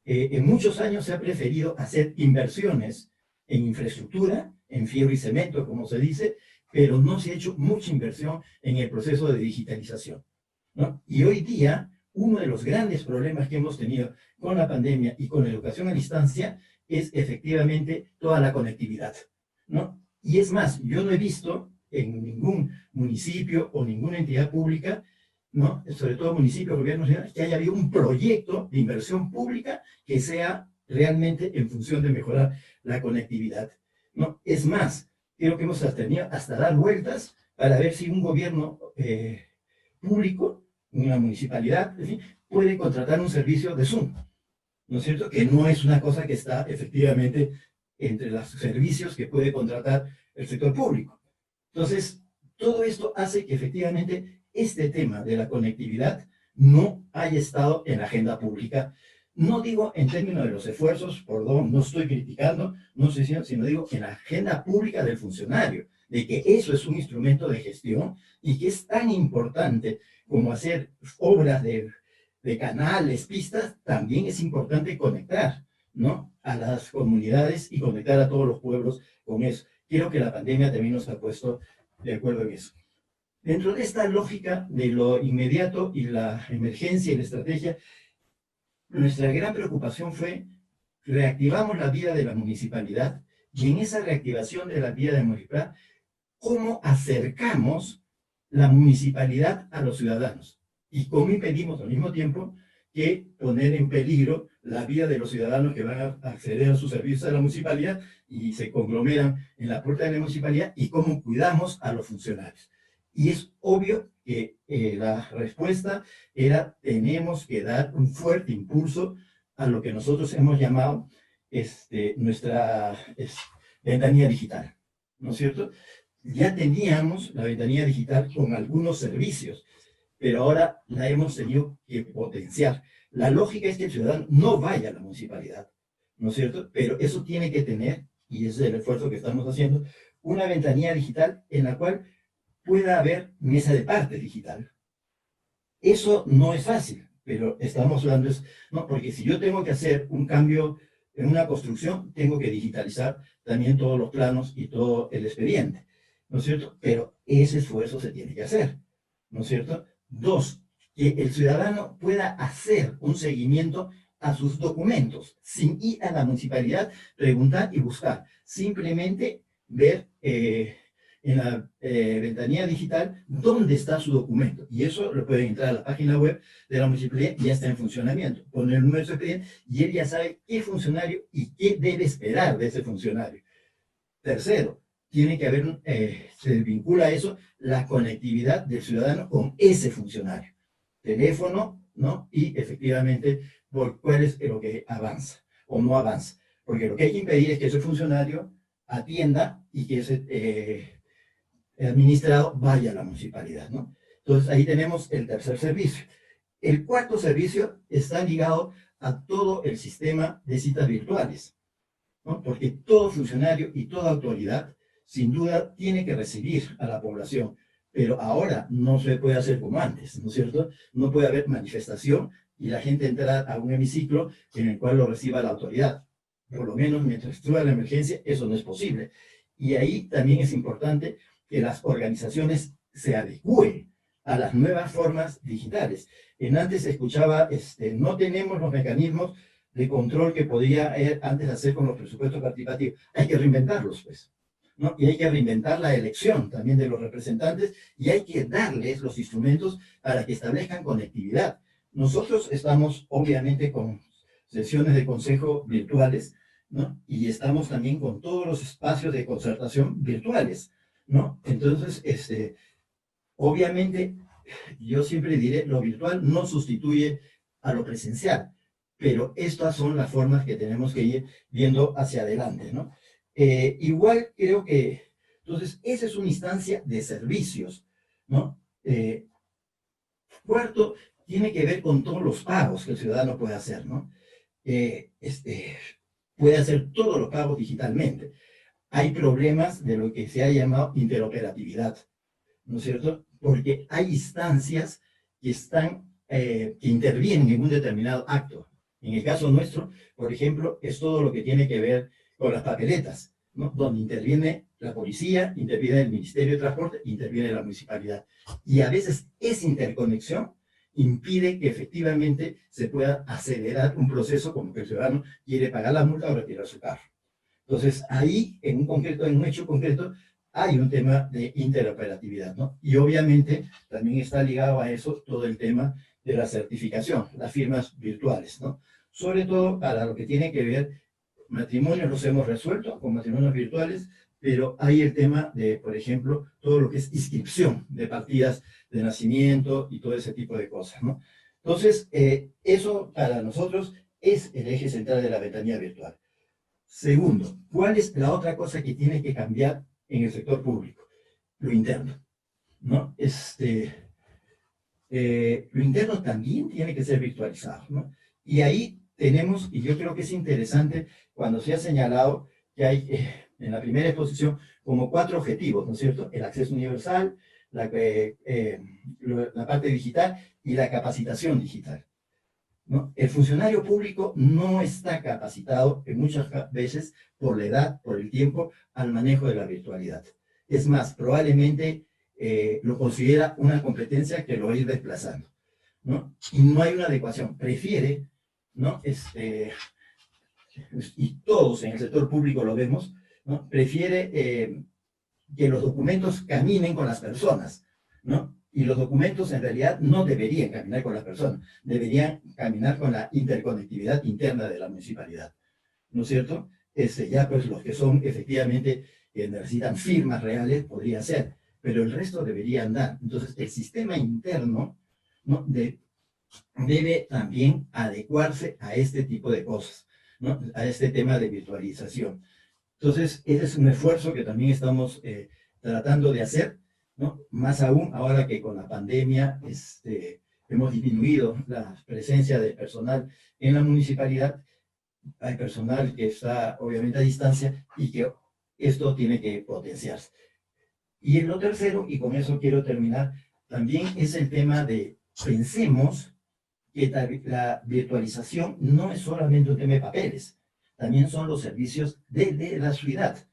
en muchos años se ha preferido hacer inversiones en infraestructura, en fierro y cemento, como se dice, pero no se ha hecho mucha inversión en el proceso de digitalización, ¿no? Y hoy día, uno de los grandes problemas que hemos tenido con la pandemia y con la educación a distancia es efectivamente toda la conectividad, ¿no? Y es más, yo no he visto en ningún municipio o ninguna entidad pública, ¿no? Sobre todo municipios, gobiernos, que haya habido un proyecto de inversión pública que sea realmente en función de mejorar la conectividad, ¿no? Es más, creo que hemos tenido hasta dar vueltas para ver si un gobierno público, una municipalidad, en fin, puede contratar un servicio de Zoom, ¿no es cierto? Que no es una cosa que está efectivamente entre los servicios que puede contratar el sector público. Entonces, todo esto hace que efectivamente este tema de la conectividad no haya estado en la agenda pública. No digo en términos de los esfuerzos, perdón, no estoy criticando, no estoy diciendo, sino digo en la agenda pública del funcionario, de que eso es un instrumento de gestión y que es tan importante como hacer obras de canales, pistas, también es importante conectar, ¿no? A las comunidades y conectar a todos los pueblos con eso. Creo que la pandemia también nos ha puesto de acuerdo en eso. Dentro de esta lógica de lo inmediato y la emergencia y la estrategia, nuestra gran preocupación fue reactivamos la vida de la municipalidad y en esa reactivación de la vida de la municipalidad, ¿cómo acercamos la municipalidad a los ciudadanos? Y cómo impedimos al mismo tiempo que poner en peligro la vida de los ciudadanos que van a acceder a sus servicios a la municipalidad y se conglomeran en la puerta de la municipalidad y cómo cuidamos a los funcionarios. Y es obvio que la respuesta era tenemos que dar un fuerte impulso a lo que nosotros hemos llamado nuestra ventanilla digital, ¿no es cierto? Ya teníamos la ventanilla digital con algunos servicios, pero ahora la hemos tenido que potenciar. La lógica es que el ciudadano no vaya a la municipalidad, ¿no es cierto? Pero eso tiene que tener, y es el esfuerzo que estamos haciendo, una ventanilla digital en la cual pueda haber mesa de parte digital. Eso no es fácil, pero estamos hablando, no, porque si yo tengo que hacer un cambio en una construcción, tengo que digitalizar también todos los planos y todo el expediente, ¿no es cierto? Pero ese esfuerzo se tiene que hacer, ¿no es cierto? Dos, que el ciudadano pueda hacer un seguimiento a sus documentos, sin ir a la municipalidad, preguntar y buscar. Simplemente ver en la ventanilla digital dónde está su documento. Y eso lo pueden entrar a la página web de la municipalidad y ya está en funcionamiento. Poner el número de su expediente y él ya sabe qué funcionario y qué debe esperar de ese funcionario. Tercero, tiene que haber, se vincula a eso, la conectividad del ciudadano con ese funcionario. Teléfono, ¿no? Y efectivamente, por cuál es lo que avanza o no avanza. Porque lo que hay que impedir es que ese funcionario atienda y que ese administrado vaya a la municipalidad, ¿no? Entonces, ahí tenemos el tercer servicio. El cuarto servicio está ligado a todo el sistema de citas virtuales, ¿no? Porque todo funcionario y toda autoridad, sin duda, tiene que recibir a la población, pero ahora no se puede hacer como antes, ¿no es cierto? No puede haber manifestación y la gente entrar a un hemiciclo en el cual lo reciba la autoridad. Por lo menos mientras estuvo la emergencia, eso no es posible. Y ahí también es importante que las organizaciones se adecúen a las nuevas formas digitales. Antes se escuchaba, no tenemos los mecanismos de control que podía antes hacer con los presupuestos participativos. Hay que reinventarlos, pues, ¿no? Y hay que reinventar la elección también de los representantes y hay que darles los instrumentos para que establezcan conectividad. Nosotros estamos, obviamente, con sesiones de consejo virtuales, ¿no? Y estamos también con todos los espacios de concertación virtuales, ¿no? Entonces, obviamente, yo siempre diré, lo virtual no sustituye a lo presencial, pero estas son las formas que tenemos que ir viendo hacia adelante, ¿no? Igual creo que, entonces, esa es una instancia de servicios, ¿no? Cuarto, tiene que ver con todos los pagos que el ciudadano puede hacer, ¿no? Puede hacer todos los pagos digitalmente. Hay problemas de lo que se ha llamado interoperatividad, ¿no es cierto? Porque hay instancias que que intervienen en un determinado acto. En el caso nuestro, por ejemplo, es todo lo que tiene que ver con las papeletas, ¿no? Donde interviene la policía, interviene el Ministerio de Transporte, interviene la municipalidad. Y a veces esa interconexión impide que efectivamente se pueda acelerar un proceso como que el ciudadano quiere pagar la multa o retirar su carro. Entonces, ahí, en un hecho concreto, hay un tema de interoperatividad, ¿no? Y obviamente también está ligado a eso todo el tema de la certificación, las firmas virtuales, ¿no? Sobre todo para lo que tiene que ver, matrimonios los hemos resuelto con matrimonios virtuales, pero hay el tema de, por ejemplo, todo lo que es inscripción de partidas de nacimiento y todo ese tipo de cosas, ¿no? Entonces, eso para nosotros es el eje central de la ventanilla virtual. Segundo, ¿cuál es la otra cosa que tiene que cambiar en el sector público? Lo interno, ¿no? Lo interno también tiene que ser virtualizado, ¿no? Y ahí tenemos, y yo creo que es interesante cuando se ha señalado que hay en la primera exposición como 4 objetivos, ¿no es cierto? El acceso universal, la parte digital y la capacitación digital, ¿no? El funcionario público no está capacitado en muchas veces por la edad, por el tiempo, al manejo de la virtualidad. Es más, probablemente lo considera una competencia que lo va a ir desplazando, ¿no? Y no hay una adecuación. Prefiere, ¿no? Y todos en el sector público lo vemos, ¿no? Prefiere que los documentos caminen con las personas, ¿no? Y los documentos en realidad no deberían caminar con las personas, deberían caminar con la interconectividad interna de la municipalidad, ¿no es cierto? Ya pues los que son efectivamente, necesitan firmas reales, podría ser, pero el resto debería andar. Entonces el sistema interno, ¿no? Debe también adecuarse a este tipo de cosas, ¿no? A este tema de virtualización. Entonces, ese es un esfuerzo que también estamos tratando de hacer, ¿no? Más aún ahora que con la pandemia hemos disminuido la presencia de personal en la municipalidad. Hay personal que está obviamente a distancia y que esto tiene que potenciarse. Y lo tercero, y con eso quiero terminar, también es el tema de pensemos que la virtualización no es solamente un tema de papeles, también son los servicios de la ciudad,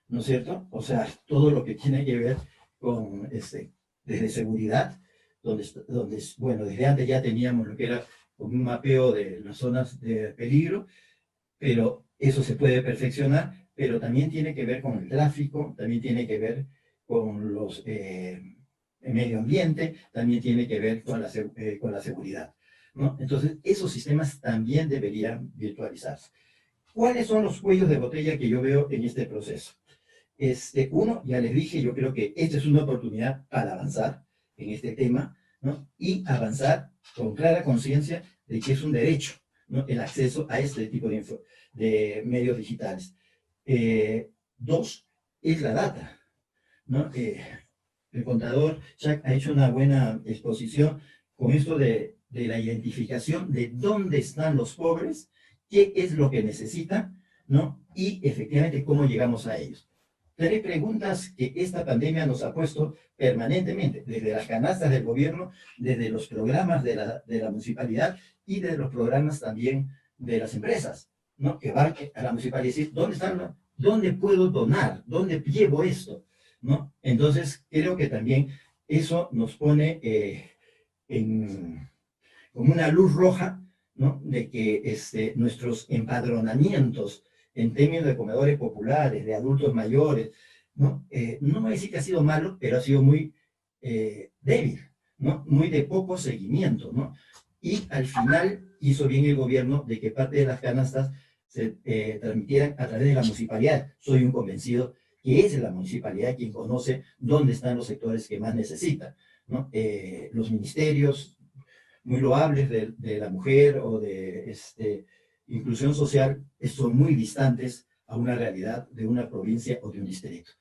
¿no es cierto? O sea, todo lo que tiene que ver con, desde seguridad, donde, bueno, desde antes ya teníamos lo que era un mapeo de las zonas de peligro, pero eso se puede perfeccionar, pero también tiene que ver con el tráfico, también tiene que ver con los el medio ambiente, también tiene que ver con la seguridad, ¿no? Entonces, esos sistemas también deberían virtualizarse. ¿Cuáles son los cuellos de botella que yo veo en este proceso? Uno, ya les dije, yo creo que esta es una oportunidad para avanzar en este tema, ¿no? Y avanzar con clara conciencia de que es un derecho, ¿no? El acceso a este tipo de medios digitales. Dos, es la data, ¿no? El contador Jack ha hecho una buena exposición con esto de la identificación de dónde están los pobres, qué es lo que necesitan, ¿no? Y efectivamente cómo llegamos a ellos. 3 preguntas que esta pandemia nos ha puesto permanentemente, desde las canastas del gobierno, desde los programas de la municipalidad y de los programas también de las empresas, ¿no? Que van a la municipalidad y decir, ¿dónde puedo donar? ¿Dónde llevo esto? ¿No? Entonces, creo que también eso nos pone como una luz roja, ¿no? De que nuestros empadronamientos en términos de comedores populares, de adultos mayores, ¿no? No voy a decir que ha sido malo, pero ha sido muy débil, ¿no? Muy de poco seguimiento, ¿no? Y al final hizo bien el gobierno de que parte de las canastas se transmitieran a través de la municipalidad. Soy un convencido que es la municipalidad quien conoce dónde están los sectores que más necesitan, ¿no? Los ministerios muy loables de la mujer o de inclusión social son muy distantes a una realidad de una provincia o de un distrito.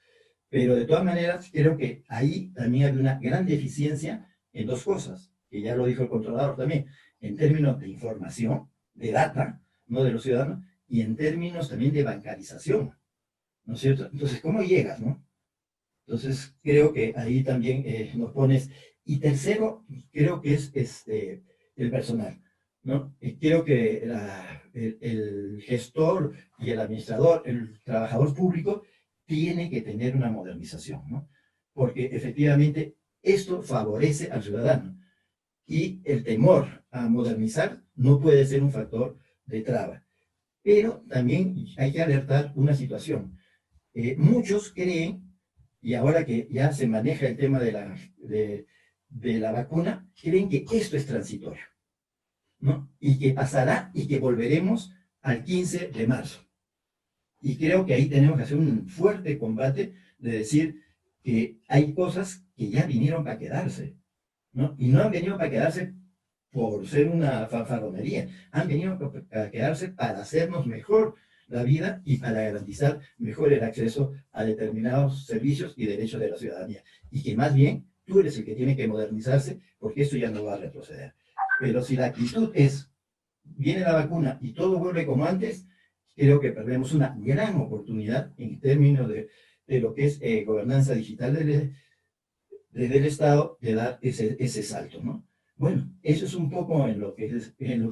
Pero de todas maneras, creo que ahí también hay una gran deficiencia en 2 cosas, que ya lo dijo el controlador también, en términos de información, de data, ¿no? De los ciudadanos, y en términos también de bancarización, ¿no es cierto? Entonces, ¿cómo llegas, no? Entonces, creo que ahí también nos pones. Y tercero, creo que es el personal, ¿no? Creo que el gestor y el administrador, el trabajador público, tiene que tener una modernización, ¿no? Porque efectivamente esto favorece al ciudadano. Y el temor a modernizar no puede ser un factor de traba. Pero también hay que alertar una situación. Muchos creen y ahora que ya se maneja el tema de la vacuna, creen que esto es transitorio, ¿no? Y que pasará y que volveremos al 15 de marzo. Y creo que ahí tenemos que hacer un fuerte combate de decir que hay cosas que ya vinieron para quedarse, ¿no? Y no han venido para quedarse por ser una fanfarronería, han venido para quedarse para hacernos mejor la vida y para garantizar mejor el acceso a determinados servicios y derechos de la ciudadanía. Y que más bien tú eres el que tiene que modernizarse, porque esto ya no va a retroceder. Pero si la actitud es, viene la vacuna y todo vuelve como antes, creo que perdemos una gran oportunidad en términos de lo que es gobernanza digital del Estado, de dar ese salto, ¿no? Bueno, eso es un poco en lo que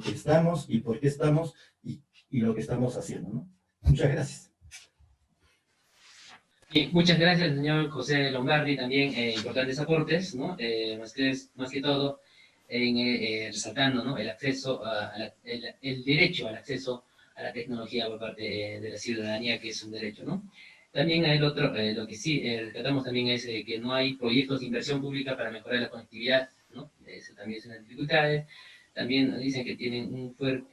estamos y por qué estamos y lo que estamos haciendo, ¿no? Muchas gracias. Y muchas gracias, señor José Lombardi, también importantes aportes, ¿no? Más que todo, resaltando, ¿no? El acceso, el derecho al acceso a la tecnología por parte de la ciudadanía, que es un derecho, ¿no? También el otro, lo que sí tratamos también es que no hay proyectos de inversión pública para mejorar la conectividad, ¿no? Eso también es una dificultad. También dicen que tienen un fuerte,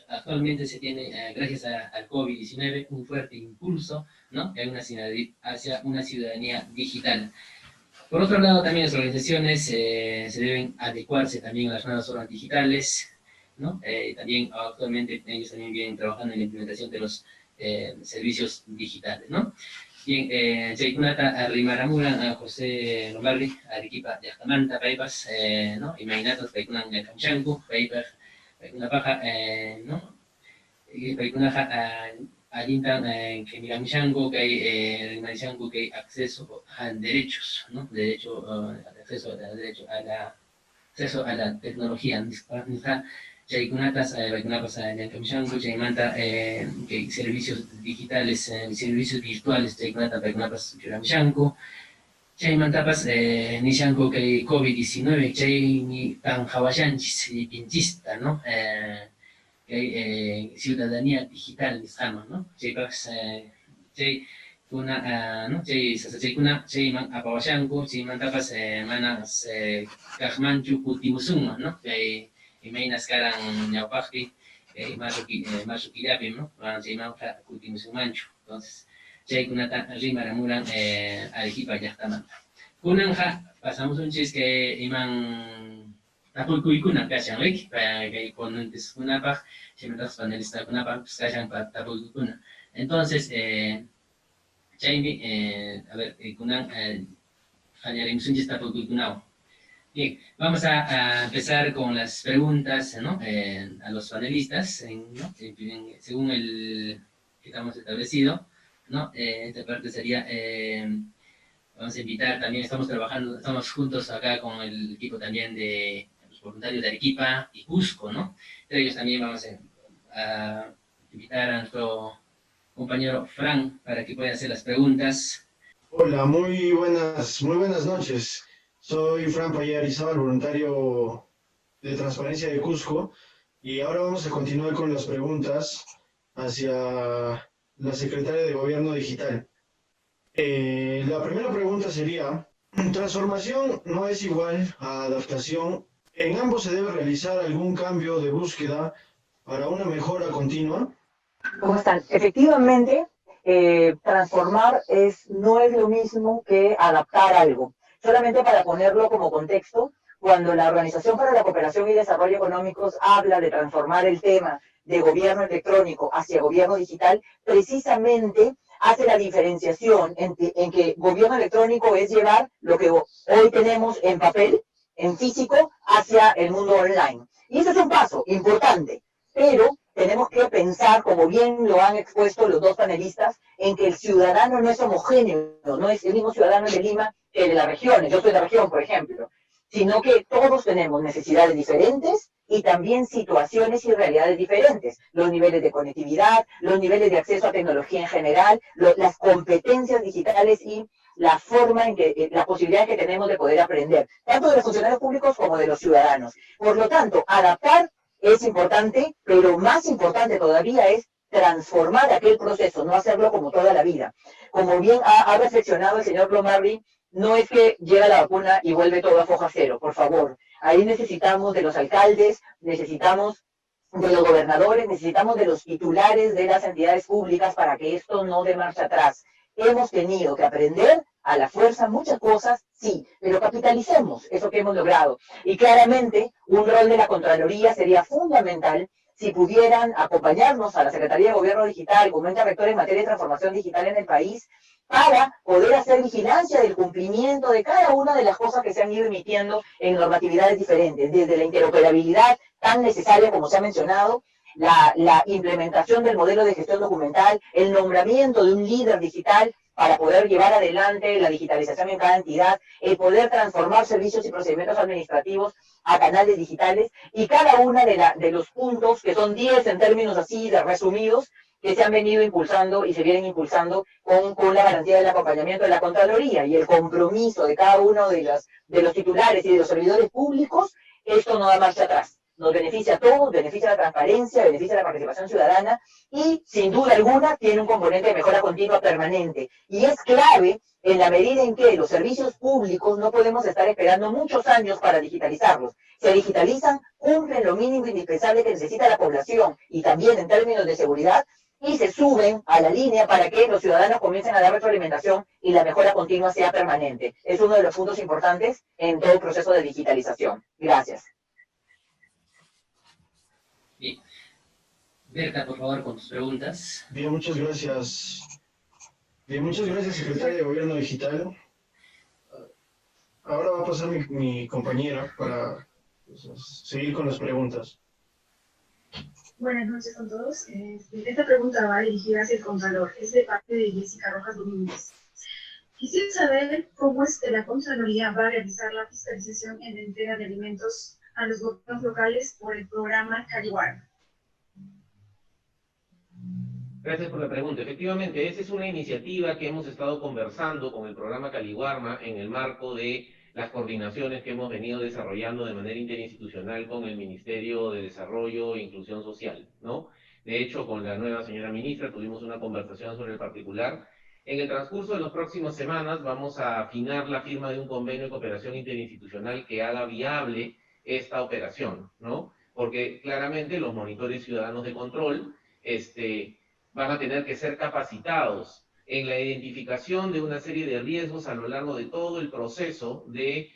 actualmente se tiene, gracias al COVID-19, un fuerte impulso, ¿no? Hacia una ciudadanía digital. Por otro lado, también las organizaciones se deben adecuarse también a las nuevas formas digitales, ¿no? También actualmente ellos también vienen trabajando en la implementación de los servicios digitales, ¿no? Bien, Jaikunata Rimaramuran, José Lombardi, Arequipa, Yachtamanta, Paipas, ¿no? Imaginatos, Paikunan, Kamchanku, Paipas, Paikuna Paja, ¿no? Paikunaja, Alintan, que Miramishanku, que hay Rimarishanku, que hay acceso a derechos, ¿no? Acceso a la tecnología, Jaykunatas, Baikunapas, Yankamshanku, Jaymanta, que servicios digitales, servicios virtuales, Jaykunata, Baikunapas, Yuramshanku, Jaymantapas, Nishanku, que COVID-19, Jayni Tan Hawashanchis y Pinchista, ¿no? Que ciudadanía digital, digamos, ¿no? Jaypas, Jaykuna, ¿no? Jaykuna, Jayman Apawashanku, Jaymantapas, Manas, Kajmanchu, Kutimusuma, ¿no? Imainas karan ñawpaqpi marzo killapim, ¿no? Chaymanqa kutimusunmanchu. Entonces, chaykunata rimaramuran Arequipa llaqtamanta. Kunanja pasamos un chis que iman tapuykuykuna kashan, ¿rik? Kay ponentes kunapaq, chaymantas panelista kunapaq kashan tapuykuykuna. Entonces, chaymi, a ver, kunan hañarimusunchis tapuykuykuna. Bien, vamos a empezar con las preguntas, ¿no? A los panelistas, ¿no? Según el que estamos establecido, ¿no? Esta parte sería, vamos a invitar también, estamos juntos acá con el equipo también de los voluntarios de Arequipa y Cusco, ¿no? Entre ellos también vamos a invitar a nuestro compañero Fran para que pueda hacer las preguntas. Hola, muy buenas noches. Soy Fran Payarizábal, voluntario de Transparencia de Cusco, y ahora vamos a continuar con las preguntas hacia la Secretaria de Gobierno Digital. La primera pregunta sería, transformación no es igual a adaptación. ¿En ambos se debe realizar algún cambio de búsqueda para una mejora continua? ¿Cómo están? Efectivamente, transformar no es lo mismo que adaptar algo. Solamente para ponerlo como contexto, cuando la Organización para la Cooperación y Desarrollo Económicos habla de transformar el tema de gobierno electrónico hacia gobierno digital, precisamente hace la diferenciación en que gobierno electrónico es llevar lo que hoy tenemos en papel, en físico, hacia el mundo online. Y eso es un paso importante, pero tenemos que pensar, como bien lo han expuesto los dos panelistas, en que el ciudadano no es homogéneo, no es el mismo ciudadano de Lima que de las regiones. Yo soy de la región, por ejemplo, sino que todos tenemos necesidades diferentes y también situaciones y realidades diferentes. Los niveles de conectividad, los niveles de acceso a tecnología en general, las competencias digitales y la forma en que, la posibilidad que tenemos de poder aprender, tanto de los funcionarios públicos como de los ciudadanos. Por lo tanto, adaptar es importante, pero más importante todavía es transformar aquel proceso, no hacerlo como toda la vida. Como bien ha reflexionado el señor Plomarri, no es que llega la vacuna y vuelve todo a foja cero, por favor. Ahí necesitamos de los alcaldes, necesitamos de los gobernadores, necesitamos de los titulares de las entidades públicas para que esto no dé marcha atrás. Hemos tenido que aprender a la fuerza muchas cosas, sí, pero capitalicemos eso que hemos logrado. Y claramente un rol de la Contraloría sería fundamental si pudieran acompañarnos a la Secretaría de Gobierno Digital como ente rector en materia de transformación digital en el país, para poder hacer vigilancia del cumplimiento de cada una de las cosas que se han ido emitiendo en normatividades diferentes, desde la interoperabilidad tan necesaria como se ha mencionado, la implementación del modelo de gestión documental, el nombramiento de un líder digital para poder llevar adelante la digitalización en cada entidad, el poder transformar servicios y procedimientos administrativos a canales digitales, y cada una de los puntos, que son 10 en términos así de resumidos, que se han venido impulsando y se vienen impulsando con la garantía del acompañamiento de la Contraloría y el compromiso de cada uno de los titulares y de los servidores públicos. Esto no da marcha atrás. Nos beneficia a todos, beneficia la transparencia, beneficia la participación ciudadana y, sin duda alguna, tiene un componente de mejora continua permanente. Y es clave en la medida en que los servicios públicos no podemos estar esperando muchos años para digitalizarlos. Se digitalizan, cumplen lo mínimo indispensable que necesita la población y también en términos de seguridad, y se suben a la línea para que los ciudadanos comiencen a dar retroalimentación y la mejora continua sea permanente. Es uno de los puntos importantes en todo el proceso de digitalización. Gracias. Bien. Berta, por favor, con tus preguntas. Bien, muchas gracias. Bien, muchas gracias, secretaria de Gobierno Digital. Ahora va a pasar mi compañera para seguir con las preguntas. Buenas noches a todos. Esta pregunta va dirigida hacia el Contralor. Es de parte de Jessica Rojas Domínguez. Quisiera saber cómo es que la Contraloría va a realizar la fiscalización en la entrega de alimentos a los gobiernos locales por el programa Caliwarma. Gracias por la pregunta. Efectivamente, esa es una iniciativa que hemos estado conversando con el programa Caliwarma en el marco de las coordinaciones que hemos venido desarrollando de manera interinstitucional con el Ministerio de Desarrollo e Inclusión Social, ¿no? De hecho, con la nueva señora ministra tuvimos una conversación sobre el particular. En el transcurso de las próximas semanas vamos a afinar la firma de un convenio de cooperación interinstitucional que haga viable esta operación, ¿no? Porque claramente los monitores ciudadanos de control van a tener que ser capacitados en la identificación de una serie de riesgos a lo largo de todo el proceso de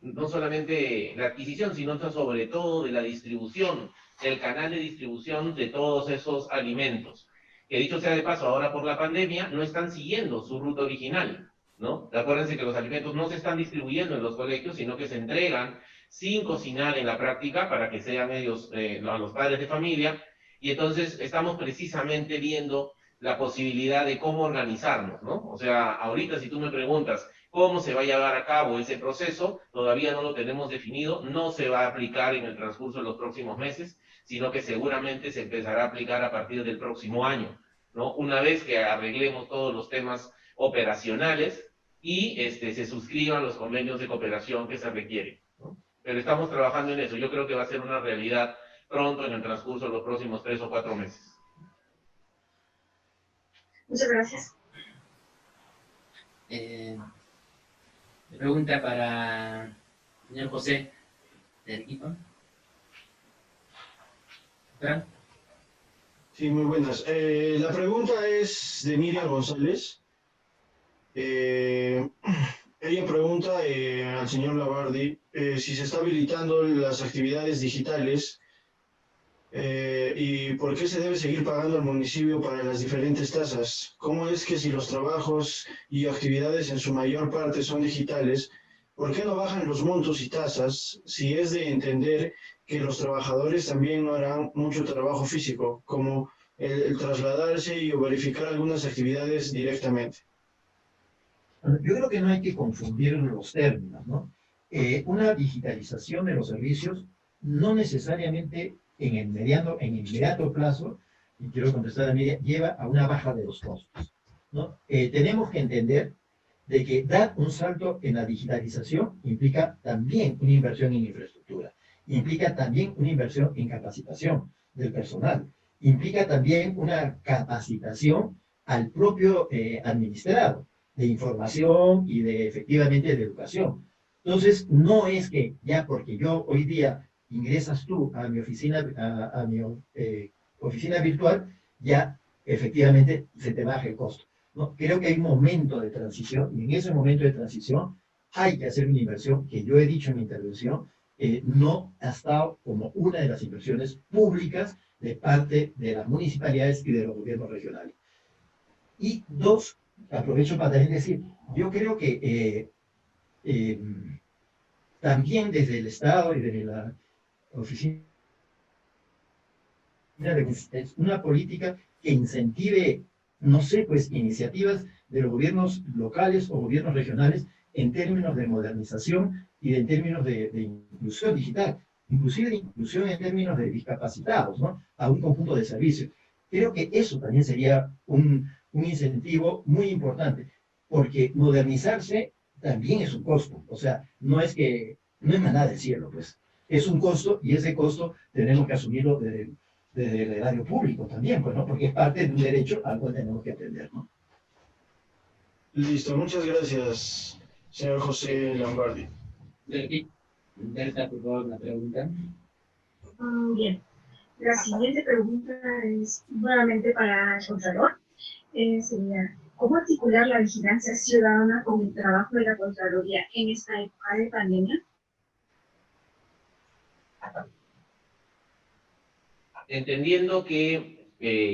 no solamente la adquisición, sino sobre todo de la distribución, del canal de distribución de todos esos alimentos. Que dicho sea de paso, ahora por la pandemia no están siguiendo su ruta original, ¿no? Acuérdense que los alimentos no se están distribuyendo en los colegios, sino que se entregan sin cocinar en la práctica para que sean ellos, a los padres de familia, y entonces estamos precisamente viendo la posibilidad de cómo organizarnos, ¿no? O sea, ahorita si tú me preguntas cómo se va a llevar a cabo ese proceso, todavía no lo tenemos definido, no se va a aplicar en el transcurso de los próximos meses, sino que seguramente se empezará a aplicar a partir del próximo año, ¿no? Una vez que arreglemos todos los temas operacionales y se suscriban los convenios de cooperación que se requieren, ¿no? Pero estamos trabajando en eso. Yo creo que va a ser una realidad pronto en el transcurso de los próximos 3 o 4 meses. Muchas gracias. Pregunta para el señor José del equipo. ¿Fran? Sí, muy buenas. La pregunta es de Miriam González. Ella pregunta al señor Labardy si se está habilitando las actividades digitales y por qué se debe seguir pagando al municipio para las diferentes tasas. ¿Cómo es que si los trabajos y actividades en su mayor parte son digitales, por qué no bajan los montos y tasas si es de entender que los trabajadores también no harán mucho trabajo físico, como el trasladarse y verificar algunas actividades directamente? Bueno, yo creo que no hay que confundir los términos, ¿no? Una digitalización de los servicios no necesariamente en el inmediato plazo, y quiero contestar a Miriam, lleva a una baja de los costos, ¿no? Tenemos que entender de que dar un salto en la digitalización implica también una inversión en infraestructura, implica también una inversión en capacitación del personal, implica también una capacitación al propio administrado de información y de efectivamente de educación. Entonces, no es que ya porque yo hoy día ingresas tú a mi oficina, a mi oficina virtual, ya efectivamente se te baja el costo, ¿no? Creo que hay un momento de transición, y en ese momento de transición hay que hacer una inversión que yo he dicho en mi intervención, no ha estado como una de las inversiones públicas de parte de las municipalidades y de los gobiernos regionales. Y dos, aprovecho para también decir, yo creo que también desde el Estado y desde la oficina es una política que incentive, no sé, pues iniciativas de los gobiernos locales o gobiernos regionales en términos de modernización y en términos de inclusión digital, inclusive de inclusión en términos de discapacitados, ¿no? A un conjunto de servicios. Creo que eso también sería un incentivo muy importante, porque modernizarse también es un costo, o sea, no es maná del cielo, pues, es un costo y ese costo tenemos que asumirlo desde el erario público también, pues, ¿no? Porque es parte de un derecho al cual tenemos que atender, ¿no? Listo, muchas gracias, señor José Lombardi. Berta, por favor, una pregunta. Bien, la siguiente pregunta es nuevamente para el Contralor. Sería, ¿cómo articular la vigilancia ciudadana con el trabajo de la Contraloría en esta época de pandemia? Entendiendo que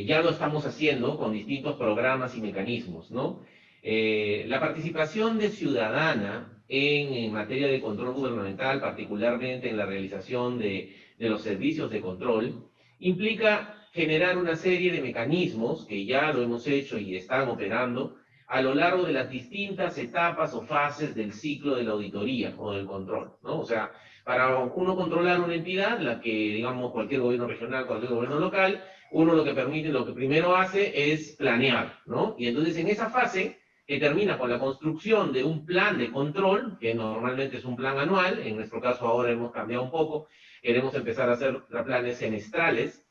ya lo estamos haciendo con distintos programas y mecanismos, ¿no? La participación de ciudadana en materia de control gubernamental, particularmente en la realización de los servicios de control, implica generar una serie de mecanismos que ya lo hemos hecho y están operando a lo largo de las distintas etapas o fases del ciclo de la auditoría o del control, ¿no? O sea, para uno controlar una entidad, la que, digamos, cualquier gobierno regional, cualquier gobierno local, uno lo que primero hace es planear, ¿no? Y entonces en esa fase, que termina con la construcción de un plan de control, que normalmente es un plan anual, en nuestro caso ahora hemos cambiado un poco, queremos empezar a hacer planes semestrales.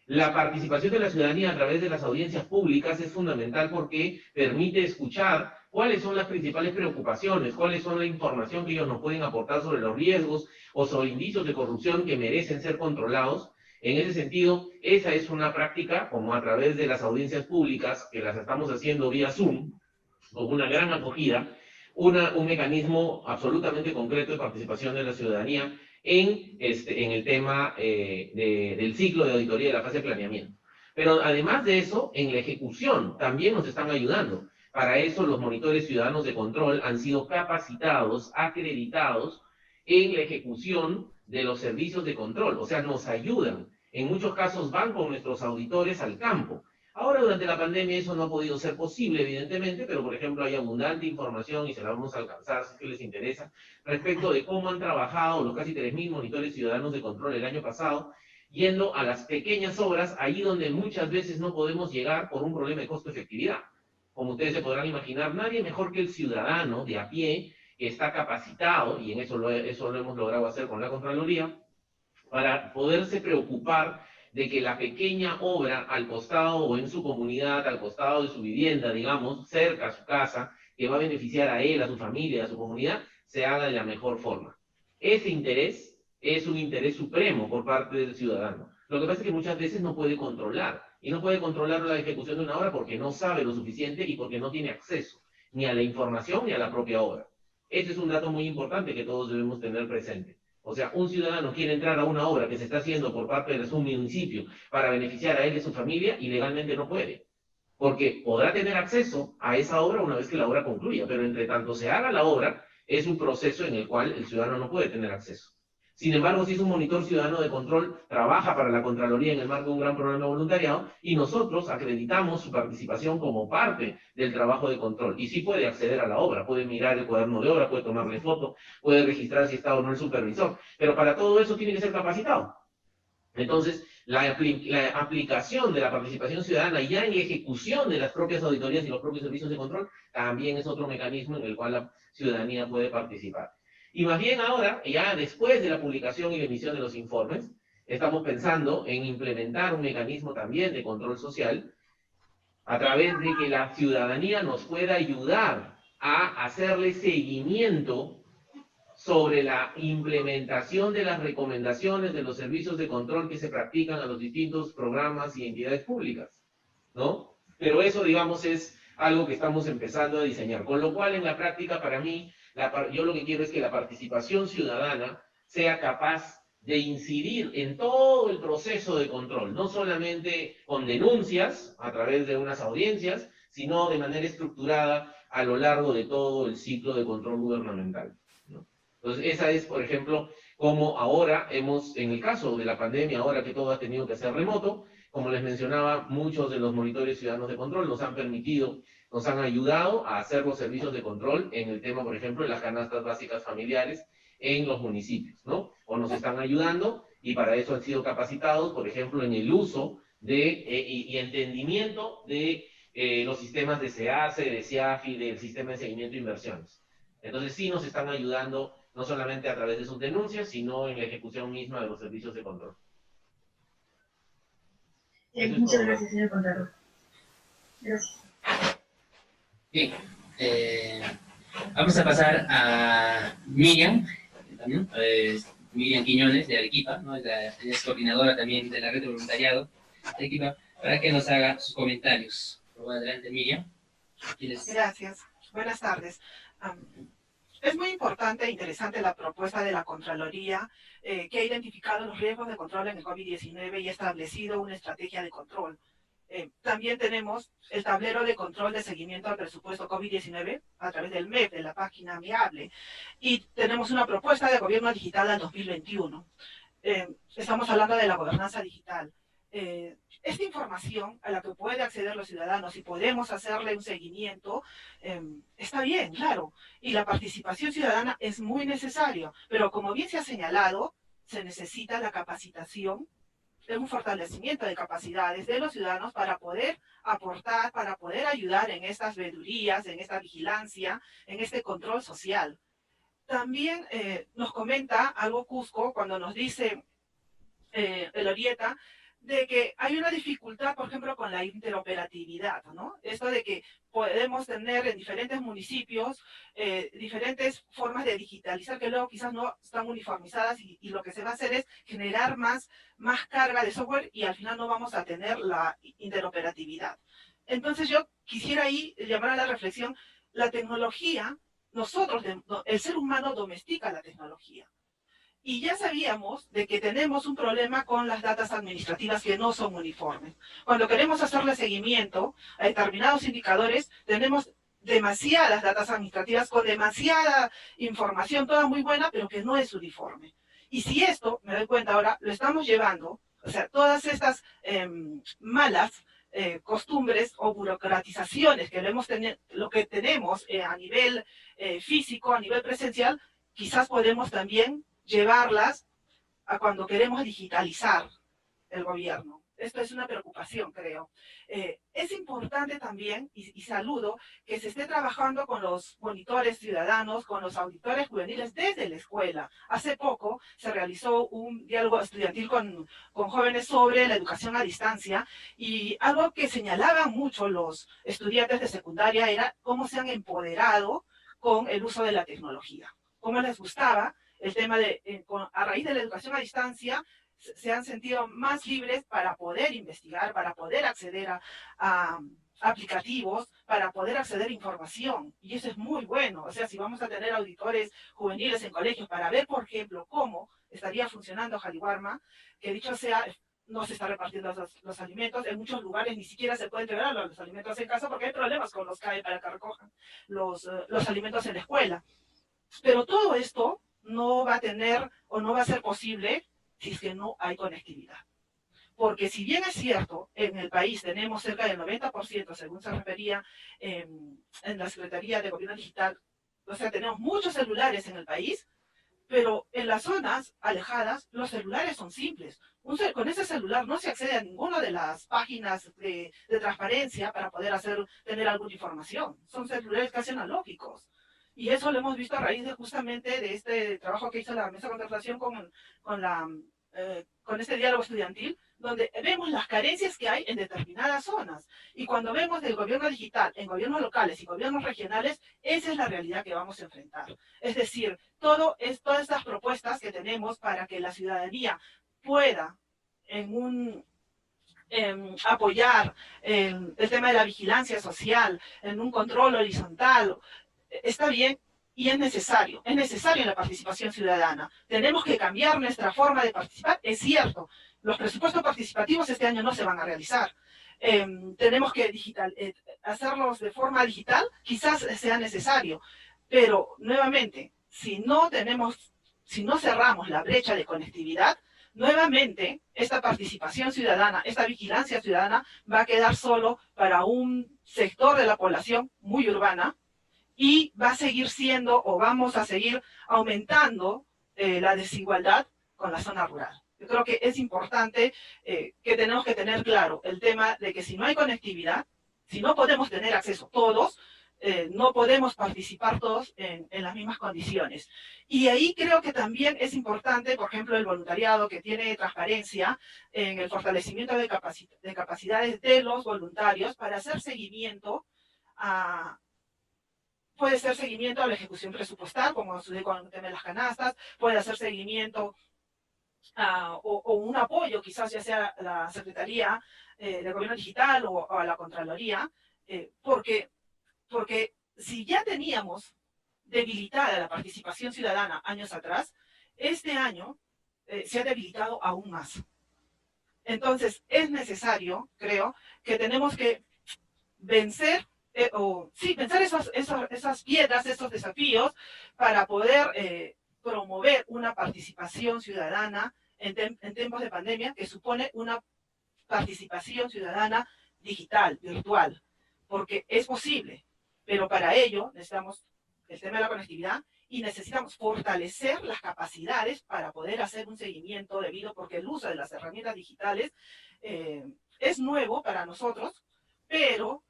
La participación de la ciudadanía a través de las audiencias públicas es fundamental porque permite escuchar cuáles son las principales preocupaciones, cuáles son la información que ellos nos pueden aportar sobre los riesgos o sobre indicios de corrupción que merecen ser controlados. En ese sentido, esa es una práctica, como a través de las audiencias públicas, que las estamos haciendo vía Zoom, con una gran acogida, un mecanismo absolutamente concreto de participación de la ciudadanía en el tema del ciclo de auditoría de la fase de planeamiento. Pero además de eso, en la ejecución también nos están ayudando. Para eso los monitores ciudadanos de control han sido capacitados, acreditados en la ejecución de los servicios de control. O sea, nos ayudan. En muchos casos van con nuestros auditores al campo. Ahora, durante la pandemia, eso no ha podido ser posible, evidentemente, pero, por ejemplo, hay abundante información y se la vamos a alcanzar si es que les interesa, respecto de cómo han trabajado los casi 3.000 monitores ciudadanos de control el año pasado, yendo a las pequeñas obras, ahí donde muchas veces no podemos llegar por un problema de costo-efectividad. Como ustedes se podrán imaginar, nadie mejor que el ciudadano de a pie, que está capacitado, y en eso lo hemos logrado hacer con la Contraloría, para poderse preocupar de que la pequeña obra al costado o en su comunidad, al costado de su vivienda, digamos, cerca a su casa, que va a beneficiar a él, a su familia, a su comunidad, se haga de la mejor forma. Ese interés es un interés supremo por parte del ciudadano. Lo que pasa es que muchas veces no puede controlar, y no puede controlar la ejecución de una obra porque no sabe lo suficiente y porque no tiene acceso ni a la información ni a la propia obra. Ese es un dato muy importante que todos debemos tener presente. O sea, un ciudadano quiere entrar a una obra que se está haciendo por parte de su municipio para beneficiar a él y a su familia y legalmente no puede. Porque podrá tener acceso a esa obra una vez que la obra concluya, pero entre tanto se haga la obra, es un proceso en el cual el ciudadano no puede tener acceso. Sin embargo, si es un monitor ciudadano de control, trabaja para la Contraloría en el marco de un gran programa de voluntariado y nosotros acreditamos su participación como parte del trabajo de control. Y sí puede acceder a la obra, puede mirar el cuaderno de obra, puede tomarle foto, puede registrar si está o no el supervisor. Pero para todo eso tiene que ser capacitado. Entonces, la aplicación de la participación ciudadana ya en la ejecución de las propias auditorías y los propios servicios de control también es otro mecanismo en el cual la ciudadanía puede participar. Y más bien ahora, ya después de la publicación y la emisión de los informes, estamos pensando en implementar un mecanismo también de control social a través de que la ciudadanía nos pueda ayudar a hacerle seguimiento sobre la implementación de las recomendaciones de los servicios de control que se practican a los distintos programas y entidades públicas, ¿no? Pero eso, digamos, es algo que estamos empezando a diseñar. Con lo cual, en la práctica, para mí, yo lo que quiero es que la participación ciudadana sea capaz de incidir en todo el proceso de control, no solamente con denuncias a través de unas audiencias, sino de manera estructurada a lo largo de todo el ciclo de control gubernamental, ¿no? Entonces, esa es, por ejemplo, como ahora hemos, en el caso de la pandemia, ahora que todo ha tenido que ser remoto, como les mencionaba, muchos de los monitores ciudadanos de control nos han permitido, nos han ayudado a hacer los servicios de control en el tema, por ejemplo, de las canastas básicas familiares en los municipios, ¿no? O nos están ayudando y para eso han sido capacitados, por ejemplo, en el uso de, y entendimiento de los sistemas de SEACE, de SIAFI, del sistema de seguimiento de inversiones. Entonces sí nos están ayudando no solamente a través de sus denuncias, sino en la ejecución misma de los servicios de control. Muchas gracias, señor Contralor. Gracias. Bien, vamos a pasar a Miriam, también, Miriam Quiñones de Arequipa, ¿no? Ella es coordinadora también de la red de voluntariado de Arequipa, para que nos haga sus comentarios. Por favor, adelante, Miriam. Gracias. Buenas tardes. Es muy importante e interesante la propuesta de la Contraloría que ha identificado los riesgos de control en el COVID-19 y ha establecido una estrategia de control. También tenemos el tablero de control de seguimiento al presupuesto COVID-19 a través del MEP, de la página amigable. Y tenemos una propuesta de gobierno digital al 2021. Estamos hablando de la gobernanza digital. Esta información a la que pueden acceder los ciudadanos y podemos hacerle un seguimiento, está bien, claro. Y la participación ciudadana es muy necesaria, pero como bien se ha señalado, se necesita la capacitación, un fortalecimiento de capacidades de los ciudadanos para poder aportar, para poder ayudar en estas veedurías, en esta vigilancia, en este control social. También nos comenta algo Cusco cuando nos dice el Orieta, de que hay una dificultad, por ejemplo, con la interoperatividad, ¿no? Esto de que podemos tener en diferentes municipios diferentes formas de digitalizar que luego quizás no están uniformizadas y lo que se va a hacer es generar más carga de software y al final no vamos a tener la interoperatividad. Entonces yo quisiera ahí llamar a la reflexión, la tecnología, el ser humano domestica la tecnología. Y ya sabíamos de que tenemos un problema con las datas administrativas que no son uniformes. Cuando queremos hacerle seguimiento a determinados indicadores, tenemos demasiadas datas administrativas con demasiada información, toda muy buena, pero que no es uniforme. Y si esto, me doy cuenta ahora, lo estamos llevando, o sea, todas estas malas costumbres o burocratizaciones que lo que tenemos a nivel físico, a nivel presencial, quizás podemos también llevarlas a cuando queremos digitalizar el gobierno. Esto es una preocupación, creo. Es importante también, y saludo, que se esté trabajando con los monitores ciudadanos, con los auditores juveniles desde la escuela. Hace poco se realizó un diálogo estudiantil con jóvenes sobre la educación a distancia, y algo que señalaban mucho los estudiantes de secundaria era cómo se han empoderado con el uso de la tecnología. Cómo les gustaba el tema de, a raíz de la educación a distancia, se han sentido más libres para poder investigar, para poder acceder a aplicativos, para poder acceder a información. Y eso es muy bueno. O sea, si vamos a tener auditores juveniles en colegios para ver, por ejemplo, cómo estaría funcionando Jaliwarma, que dicho sea, no se está repartiendo los alimentos. En muchos lugares ni siquiera se puede entregar los alimentos en casa porque hay problemas con los CAE para que recojan los alimentos en la escuela. Pero todo esto no va a tener o no va a ser posible si es que no hay conectividad. Porque si bien es cierto, en el país tenemos cerca del 90%, según se refería en la Secretaría de Gobierno Digital, o sea, tenemos muchos celulares en el país, pero en las zonas alejadas los celulares son simples. Con ese celular no se accede a ninguna de las páginas de transparencia para poder tener alguna información. Son celulares casi analógicos. Y eso lo hemos visto a raíz justamente de este trabajo que hizo la mesa de contratación con la con este diálogo estudiantil, donde vemos las carencias que hay en determinadas zonas. Y cuando vemos del gobierno digital en gobiernos locales y gobiernos regionales, esa es la realidad que vamos a enfrentar. Es decir, todas estas propuestas que tenemos para que la ciudadanía pueda apoyar el tema de la vigilancia social, en un control horizontal, está bien y es necesario la participación ciudadana. Tenemos que cambiar nuestra forma de participar, es cierto. Los presupuestos participativos este año no se van a realizar. Tenemos que hacerlos de forma digital, quizás sea necesario, pero nuevamente, si no cerramos la brecha de conectividad, nuevamente esta participación ciudadana, esta vigilancia ciudadana va a quedar solo para un sector de la población muy urbana y va a seguir siendo o vamos a seguir aumentando la desigualdad con la zona rural. Yo creo que es importante que tenemos que tener claro el tema de que si no hay conectividad, si no podemos tener acceso todos, no podemos participar todos en las mismas condiciones. Y ahí creo que también es importante, por ejemplo, el voluntariado que tiene transparencia en el fortalecimiento de capacidades de los voluntarios para hacer seguimiento puede ser seguimiento a la ejecución presupuestal, como sucede con el tema de las canastas, puede hacer seguimiento o un apoyo, quizás ya sea a la Secretaría de Gobierno Digital o a la Contraloría, porque si ya teníamos debilitada la participación ciudadana años atrás, este año se ha debilitado aún más. Entonces, es necesario, creo, que tenemos que vencer esas piedras, esos desafíos, para poder promover una participación ciudadana en tiempos de pandemia, que supone una participación ciudadana digital, virtual, porque es posible, pero para ello necesitamos el tema de la conectividad y necesitamos fortalecer las capacidades para poder hacer un seguimiento debido, porque el uso de las herramientas digitales es nuevo para nosotros, pero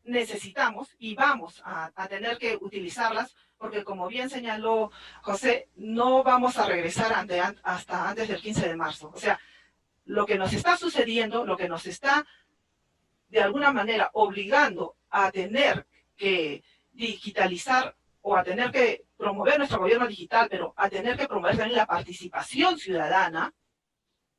necesitamos y vamos a tener que utilizarlas, porque como bien señaló José, no vamos a regresar hasta antes del 15 de marzo. O sea, lo que nos está sucediendo, lo que nos está de alguna manera obligando a tener que digitalizar o a tener que promover nuestro gobierno digital, pero a tener que promover también la participación ciudadana,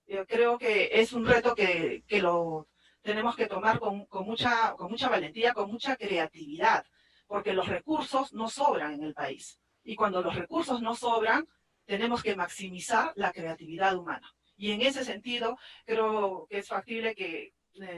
yo creo que es un reto que lo tenemos que tomar con mucha valentía, con mucha creatividad, porque los recursos no sobran en el país. Y cuando los recursos no sobran, tenemos que maximizar la creatividad humana. Y en ese sentido, creo que es factible que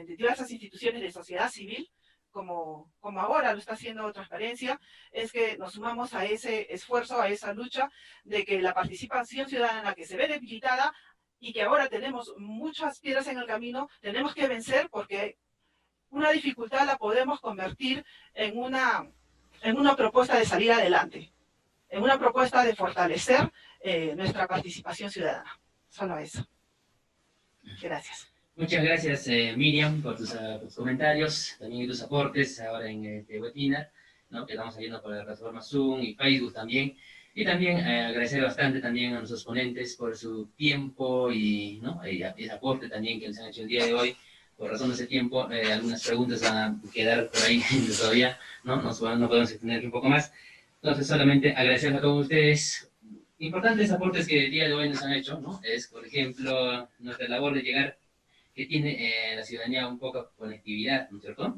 diversas instituciones de sociedad civil, como ahora lo está haciendo Transparencia, es que nos sumamos a ese esfuerzo, a esa lucha de que la participación ciudadana que se ve debilitada y que ahora tenemos muchas piedras en el camino, tenemos que vencer, porque una dificultad la podemos convertir en una propuesta de salir adelante, en una propuesta de fortalecer nuestra participación ciudadana. Solo eso. Gracias. Muchas gracias, Miriam, por tus comentarios, también tus aportes ahora en este webinar, ¿no? Que estamos saliendo por la plataforma Zoom y Facebook también. Y también agradecer bastante también a nuestros ponentes por su tiempo y ese aporte también que nos han hecho el día de hoy. Por razón de ese tiempo, algunas preguntas van a quedar por ahí todavía, no podemos extender un poco más. Entonces, solamente agradecer a todos ustedes. Importantes aportes que el día de hoy nos han hecho, ¿no? Es, por ejemplo, nuestra labor de llegar, que tiene la ciudadanía un poco conectividad, ¿no es cierto?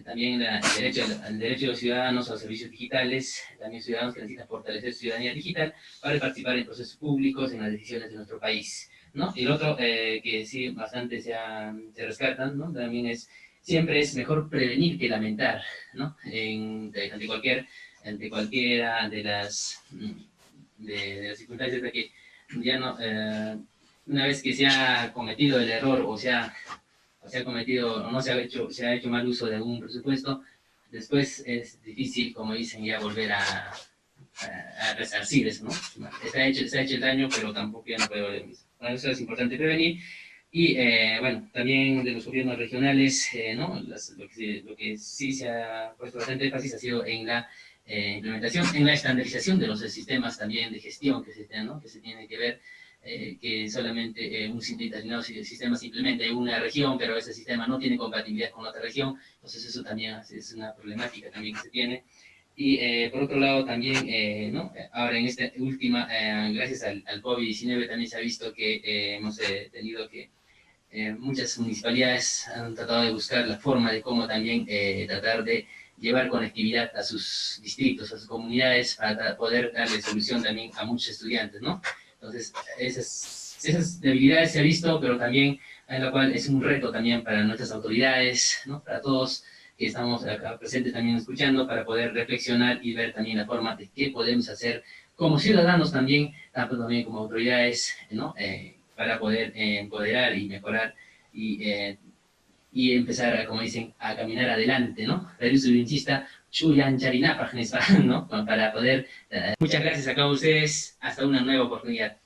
También el derecho de los ciudadanos a los servicios digitales, también ciudadanos que necesitan fortalecer su ciudadanía digital para participar en procesos públicos, en las decisiones de nuestro país, ¿no? Y el otro que sí bastante se rescatan, ¿no? También siempre es mejor prevenir que lamentar, ¿no? Ante cualquiera de las circunstancias de que ya no... una vez que se ha cometido el error o se ha cometido o no se ha hecho mal uso de algún presupuesto, después es difícil, como dicen, ya volver a resarcir eso, ¿no? Se ha hecho el daño, pero tampoco ya no puede volver mismo. Bueno, eso es importante prevenir. Y bueno, también de los gobiernos regionales, ¿no? Lo que sí se ha puesto bastante énfasis ha sido en la implementación, en la estandarización de los sistemas también de gestión que se tiene que ver que solamente un determinado sistema se implemente en una región, pero ese sistema no tiene compatibilidad con otra región, entonces eso también es una problemática también que se tiene. Y por otro lado también, ¿no? Ahora en esta última, gracias al COVID-19 también se ha visto que hemos tenido que muchas municipalidades han tratado de buscar la forma de cómo también tratar de llevar conectividad a sus distritos, a sus comunidades, para poder darle solución también a muchos estudiantes, ¿no? Entonces, esas debilidades se ha visto, pero también en la cual es un reto también para nuestras autoridades, ¿no? Para todos que estamos acá presentes también escuchando, para poder reflexionar y ver también la forma de qué podemos hacer como ciudadanos también, tanto también como autoridades, ¿no? Para poder empoderar y mejorar y empezar, como dicen, a caminar adelante, ¿no? ¿No? Para poder... Muchas gracias a todos ustedes. Hasta una nueva oportunidad.